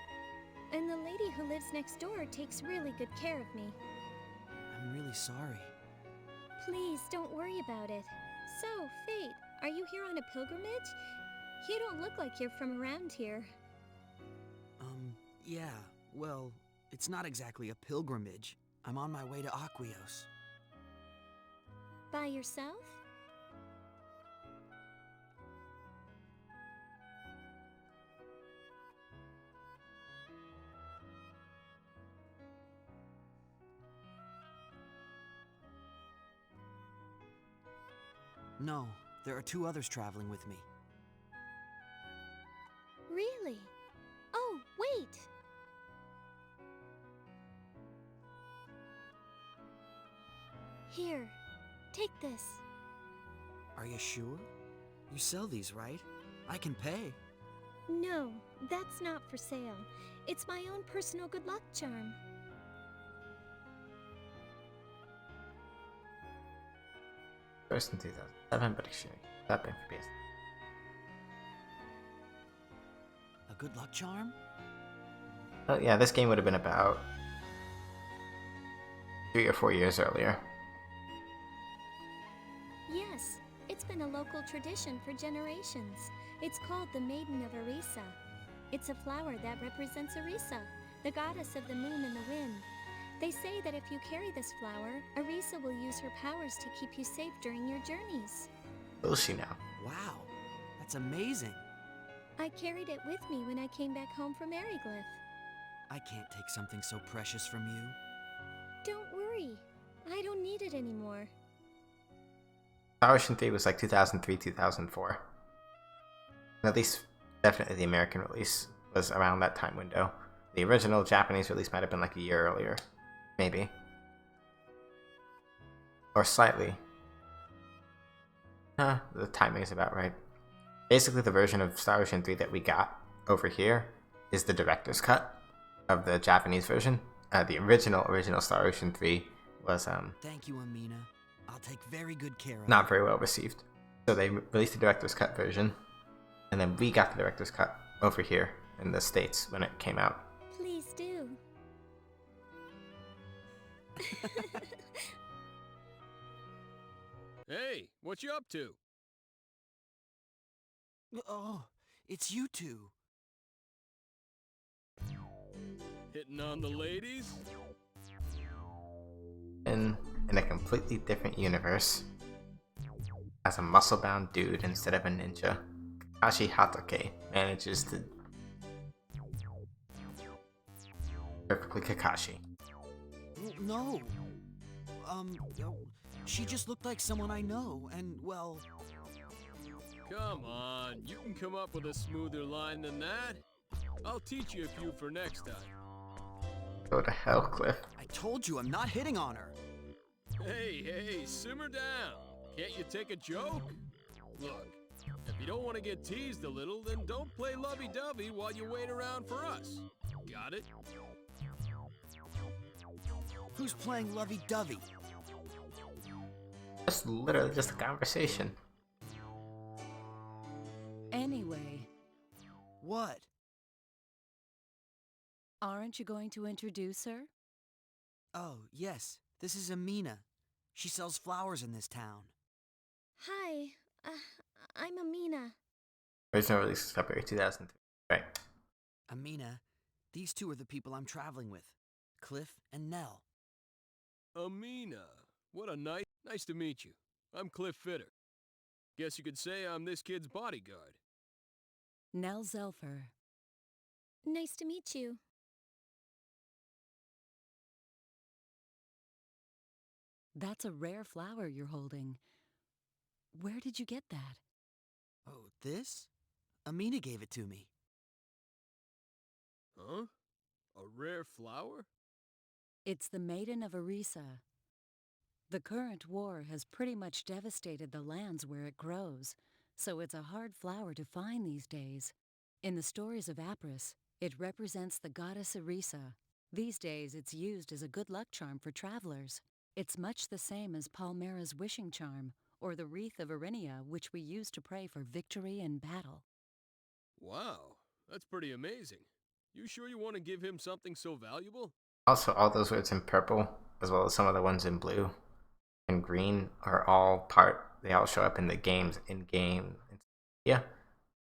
And the lady who lives next door takes really good care of me. I'm really sorry. Please don't worry about it. So, Fate, are you here on a pilgrimage? You don't look like you're from around here. Yeah. Well, it's not exactly a pilgrimage. I'm on my way to Aquios. By yourself? No, there are 2 others traveling with me. Really? Oh, wait! Here, take this. Are you sure? You sell these, right? I can pay. No, that's not for sale. It's my own personal good luck charm. First in 2007, but exchanged that thing for PS. A good luck charm? Oh yeah, this game would have been about 3 or 4 years earlier. Yes, it's been a local tradition for generations. It's called the Maiden of Arisa. It's a flower that represents Arisa, the goddess of the moon and the wind. They say that if you carry this flower, Arisa will use her powers to keep you safe during your journeys. Will she now? Wow, that's amazing. I carried it with me when I came back home from Ariglyph. I can't take something so precious from you. Don't worry, I don't need it anymore. Star Ocean 3 was like 2003, 2004. And at least, definitely the American release was around that time window. The original Japanese release might have been like a year earlier. Maybe. Or slightly. The timing is about right. Basically, the version of Star Ocean 3 that we got over here is the director's cut of the Japanese version. The original Star Ocean 3 was Thank you, Amina. I'll take very good care of not very well received. So they released the director's cut version, and then we got the director's cut over here in the States when it came out. Please do. Hey, what you up to? Oh, it's you 2. Hitting on the ladies? In a completely different universe, as a muscle-bound dude instead of a ninja, Kakashi Hatake manages to perfectly Kakashi. No. She just looked like someone I know, and, well, Come on, you can come up with a smoother line than that. I'll teach you a few for next time. Go to hell, Cliff. I told you I'm not hitting on her. Hey, simmer down. Can't you take a joke? Look, if you don't want to get teased a little, then don't play lovey-dovey while you wait around for us. Got it? Who's playing lovey-dovey? Just literally just a conversation. Anyway, What? aren't you going to introduce her? Oh, yes. This is Amina. She sells flowers in this town. Hi, I'm Amina. Original release is February 2003. Right. Amina, these two are the people I'm traveling with. Cliff and Nell. Amina. What a nice to meet you. I'm Cliff Fitter. Guess you could say I'm this kid's bodyguard. Nell Zelfer. Nice to meet you. That's a rare flower you're holding. Where did you get that? Oh, this? Amina gave it to me. Huh? A rare flower? It's the Maiden of Arisa. The current war has pretty much devastated the lands where it grows, so it's a hard flower to find these days. In the stories of Apris, it represents the goddess Arisa. These days, it's used as a good luck charm for travelers. It's much the same as Palmera's wishing charm, or the wreath of Arinia, which we use to pray for victory in battle. Wow, that's pretty amazing. You sure you want to give him something so valuable? Also, all those words in purple, as well as some of the ones in blue and green, are all they all show up in the games in-game. Yeah,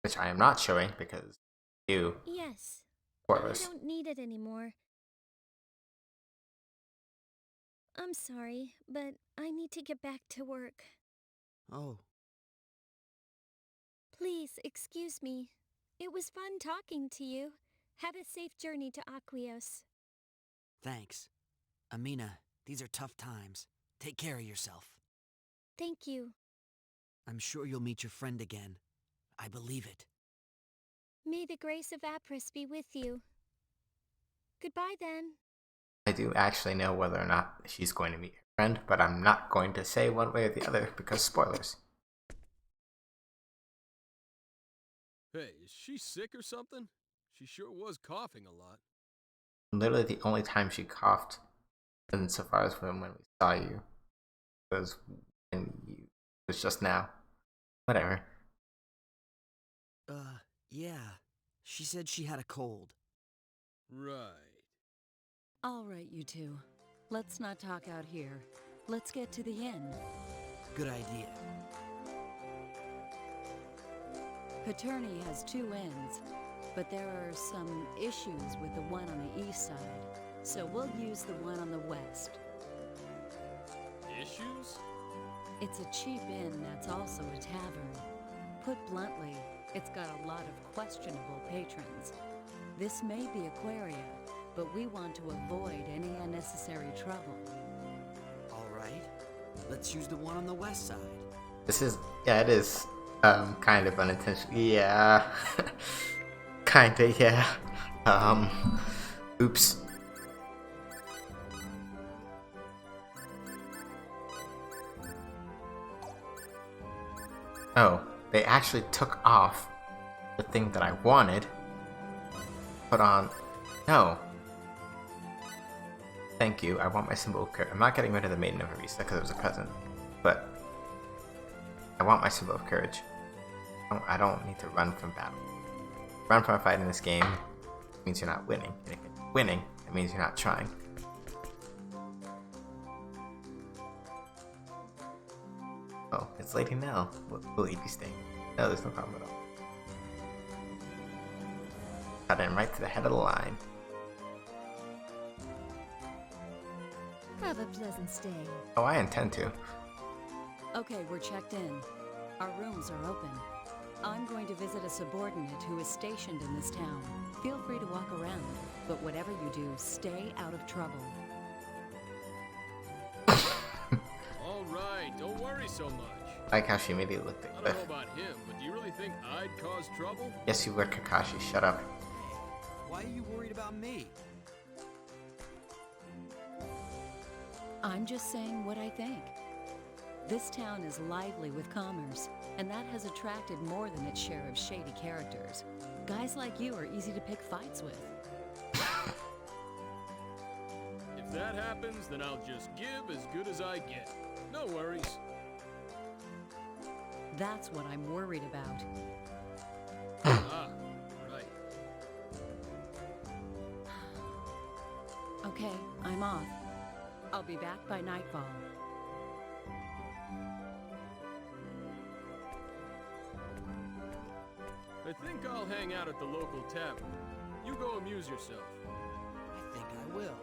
which I am not showing because you. Yes. Spoilers. I don't need it anymore. I'm sorry, but I need to get back to work. Oh, Please, excuse me. It was fun talking to you. Have a safe journey to Aquios. thanks. Amina, these are tough times. Take care of yourself. Thank you. I'm sure you'll meet your friend again. I believe it. May the grace of Apris be with you. Goodbye then. I do actually know whether or not she's going to meet her friend, but I'm not going to say one way or the other because spoilers. Hey, is she sick or something? She sure was coughing a lot. Literally the only time she coughed, and so far as when we saw you, was when you was just now. Whatever. Yeah. She said she had a cold. Right. All right, you two. Let's not talk out here. Let's get to the inn. Good idea. Paterni has 2 inns, but there are some issues with the one on the east side, so we'll use the one on the west. Issues? It's a cheap inn that's also a tavern. Put bluntly, it's got a lot of questionable patrons. This may be Aquaria, but we want to avoid any unnecessary trouble. All right. Let's use the one on the west side. This is, yeah, it is kind of unintentional. Yeah. Kinda, yeah. Oops. Oh, they actually took off the thing that I wanted. Put on. No. Thank you. I want my symbol of courage. I'm not getting rid of the Maiden of Arisa because it was a present, but I want my symbol of courage. I don't need to run from battle. Run from a fight in this game means you're not winning. And if you're winning, it means you're not trying. Oh, it's Lady Nell. Will he be staying? No, there's no problem at all. Got in right to the head of the line. Have a pleasant stay. Oh, I intend to. Okay, we're checked in. Our rooms are open. I'm going to visit a subordinate who is stationed in this town. Feel free to walk around, but whatever you do, stay out of trouble. All right, don't worry so much. I like how she immediately looked at I don't Cliff. know about him, but do you really think I'd cause trouble? Yes, you were, Kakashi. Shut up. Hey, why are you worried about me? I'm just saying what I think. This town is lively with commerce, and that has attracted more than its share of shady characters. Guys like you are easy to pick fights with. If that happens, then I'll just give as good as I get. No worries. That's what I'm worried about. Ah, right. Okay, I'm off. I'll be back by nightfall. I think I'll hang out at the local tavern. You go amuse yourself. I think I will.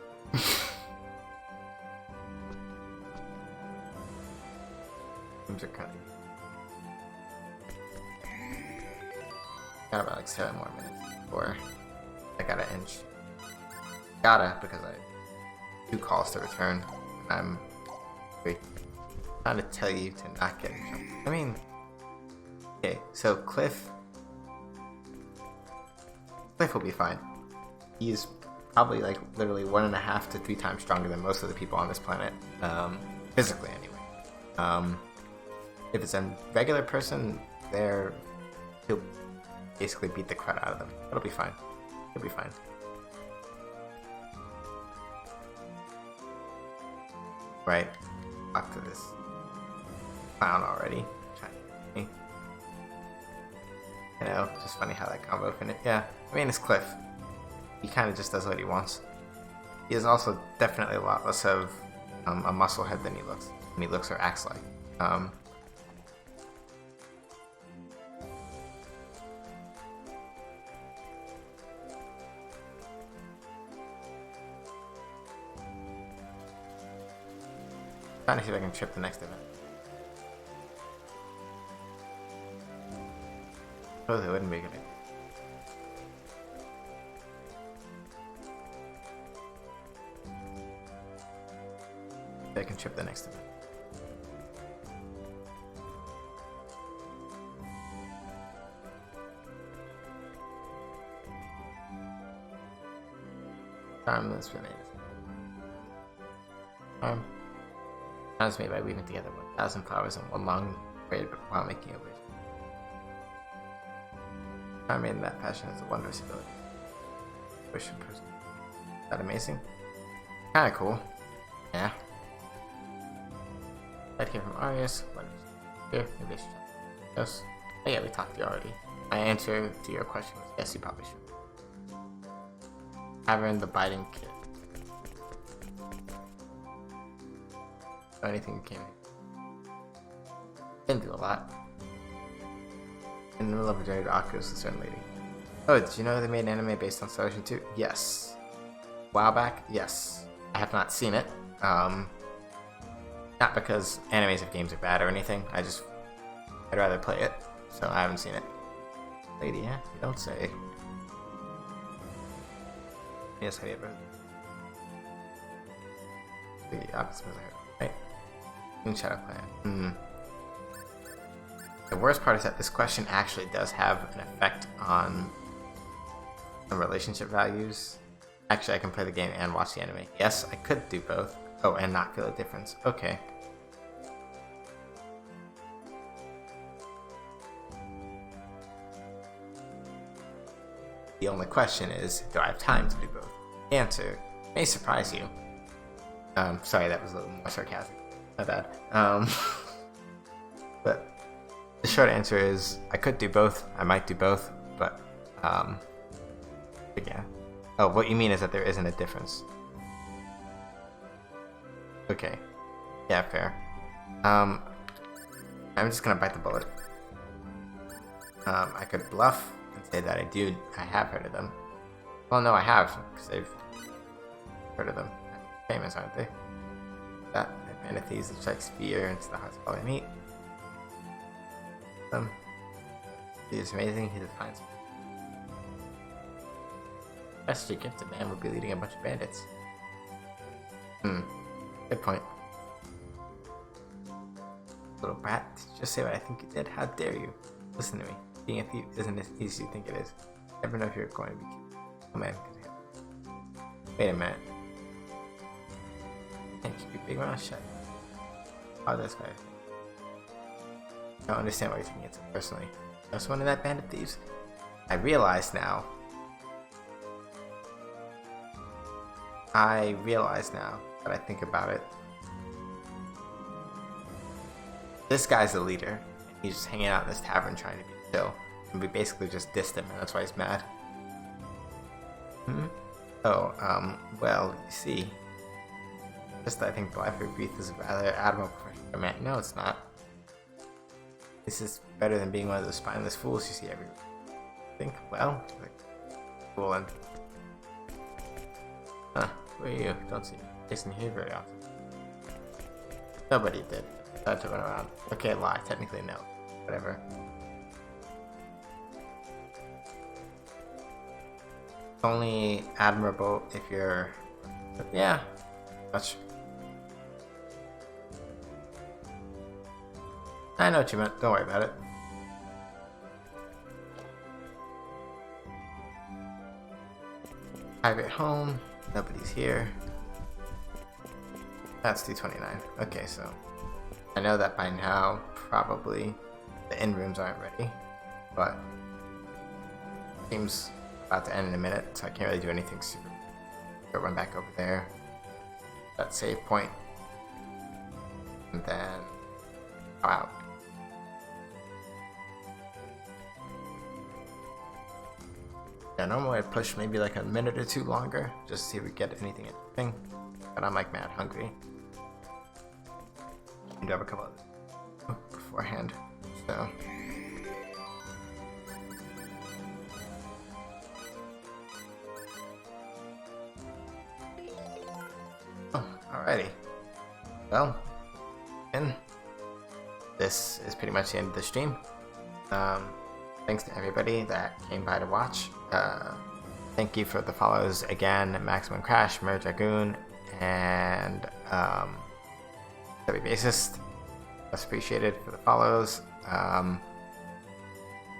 Things are kind of. Got about like 7 more minutes before I gotta inch. Gotta, because I have 2 calls to return. And I'm trying to tell you to not get in trouble. I mean, okay, so Cliff will be fine. He's probably like literally 1.5 to 3 times stronger than most of the people on this planet, physically anyway. If it's a regular person, he'll basically beat the crap out of them. It'll be fine. He'll be fine. Right. Talk to this clown already. Trying to get me. You know, just funny how that combo finished. Yeah, I mean, it's Cliff. He kind of just does what he wants. He is also definitely a lot less of a musclehead than he looks or acts like. Trying to see if I can trip the next event. Oh, they wouldn't be good. I can trip the next event. This really is. Was made by weaving together 1,000 flowers in one long braid while making a wish. I made in that fashion is a wondrous ability. Wish in person. Is that amazing? Kinda cool. Yeah. That came from Arius. What is here? Maybe I should check. Yes. Oh yeah, we talked to you already. My answer to your question was yes, you probably should. Tavern the Biting Kid. Anything that came in. Didn't do a lot. In the middle of a journey to Oculus with a certain lady. Oh, did you know they made an anime based on Star Ocean 2? Yes. A while back? Yes. I have not seen it. Not because animes of games are bad or anything. I'd rather play it. So I haven't seen it. Lady, yeah? You don't say. Yes, have you ever? The opposite was I heard. Right? Shadow Clan. The worst part is that this question actually does have an effect on the relationship values. Actually, I can play the game and watch the anime. Yes, I could do both. Oh, and not feel a difference. Okay. The only question is, do I have time to do both? The answer may surprise you. Sorry, that was a little more sarcastic. My bad. But the short answer is I could do both. I might do both, but yeah. Oh, what you mean is that there isn't a difference. Okay. Yeah, fair. I'm just gonna bite the bullet. I could bluff and say that I have heard of them. Well, no, I have, because I've heard of them. Famous, aren't they? That Manatees that strikes fear into the hearts of all they meet. He is amazing, he defines me. Best your gifted man would be leading a bunch of bandits. Good point. Little brat, did you just say what I think you did? How dare you? Listen to me. Being a thief isn't as easy as you think it is. You never know if you're going to be killed. Oh man. Wait a minute. Can't keep your big mouth shut. Oh, that's fair. I don't understand why you're taking it so personally. I was one of that band of thieves. I realize now that I think about it. This guy's the leader. He's just hanging out in this tavern trying to be chill. And we basically just dissed him, and that's why he's mad. Oh, well, you see. Just I think the life of Breath is a rather admirable profession. Man, no, it's not. This is better than being one of those spineless fools you see everywhere. I think, well, like, cool and... Huh, who are you? Don't see Jason here very often. Nobody did. I took it around. Okay, lie. Technically, no. Whatever. Only admirable if you're... Yeah. That's... I know what you meant. Don't worry about it. Private home. Nobody's here. That's 229. Okay, so... I know that by now, probably, the inn rooms aren't ready. But... Seems about to end in a minute, so I can't really do anything super. Go run back over there. That save point. And then... out. Yeah, normally I'd push maybe like a minute or two longer, just to see if we get anything interesting. But I'm like mad hungry. I do have a couple of beforehand, so. Oh, alrighty. Well, and this is pretty much the end of the stream. Thanks to everybody that came by to watch. Thank you for the follows again, Maximum Crash, Mer Dragoon, and Heavy Bassist. That's appreciated for the follows.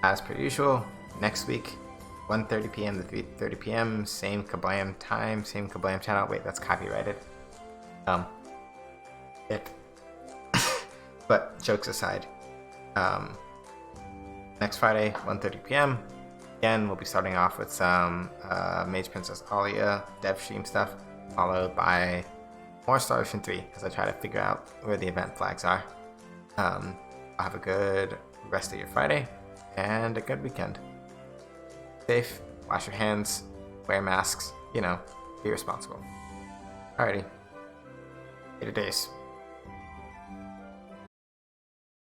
As per usual, next week, 1:30 p.m. to 3:30 p.m. Same Kablam time, same Kablam channel. Wait, that's copyrighted. But jokes aside, next Friday, 1:30 p.m. Again, we'll be starting off with some Mage Princess Aalia dev stream stuff, followed by more Star Ocean 3 as I try to figure out where the event flags are. Have a good rest of your Friday and a good weekend. Safe, wash your hands, wear masks, you know, be responsible. Alrighty. Later days.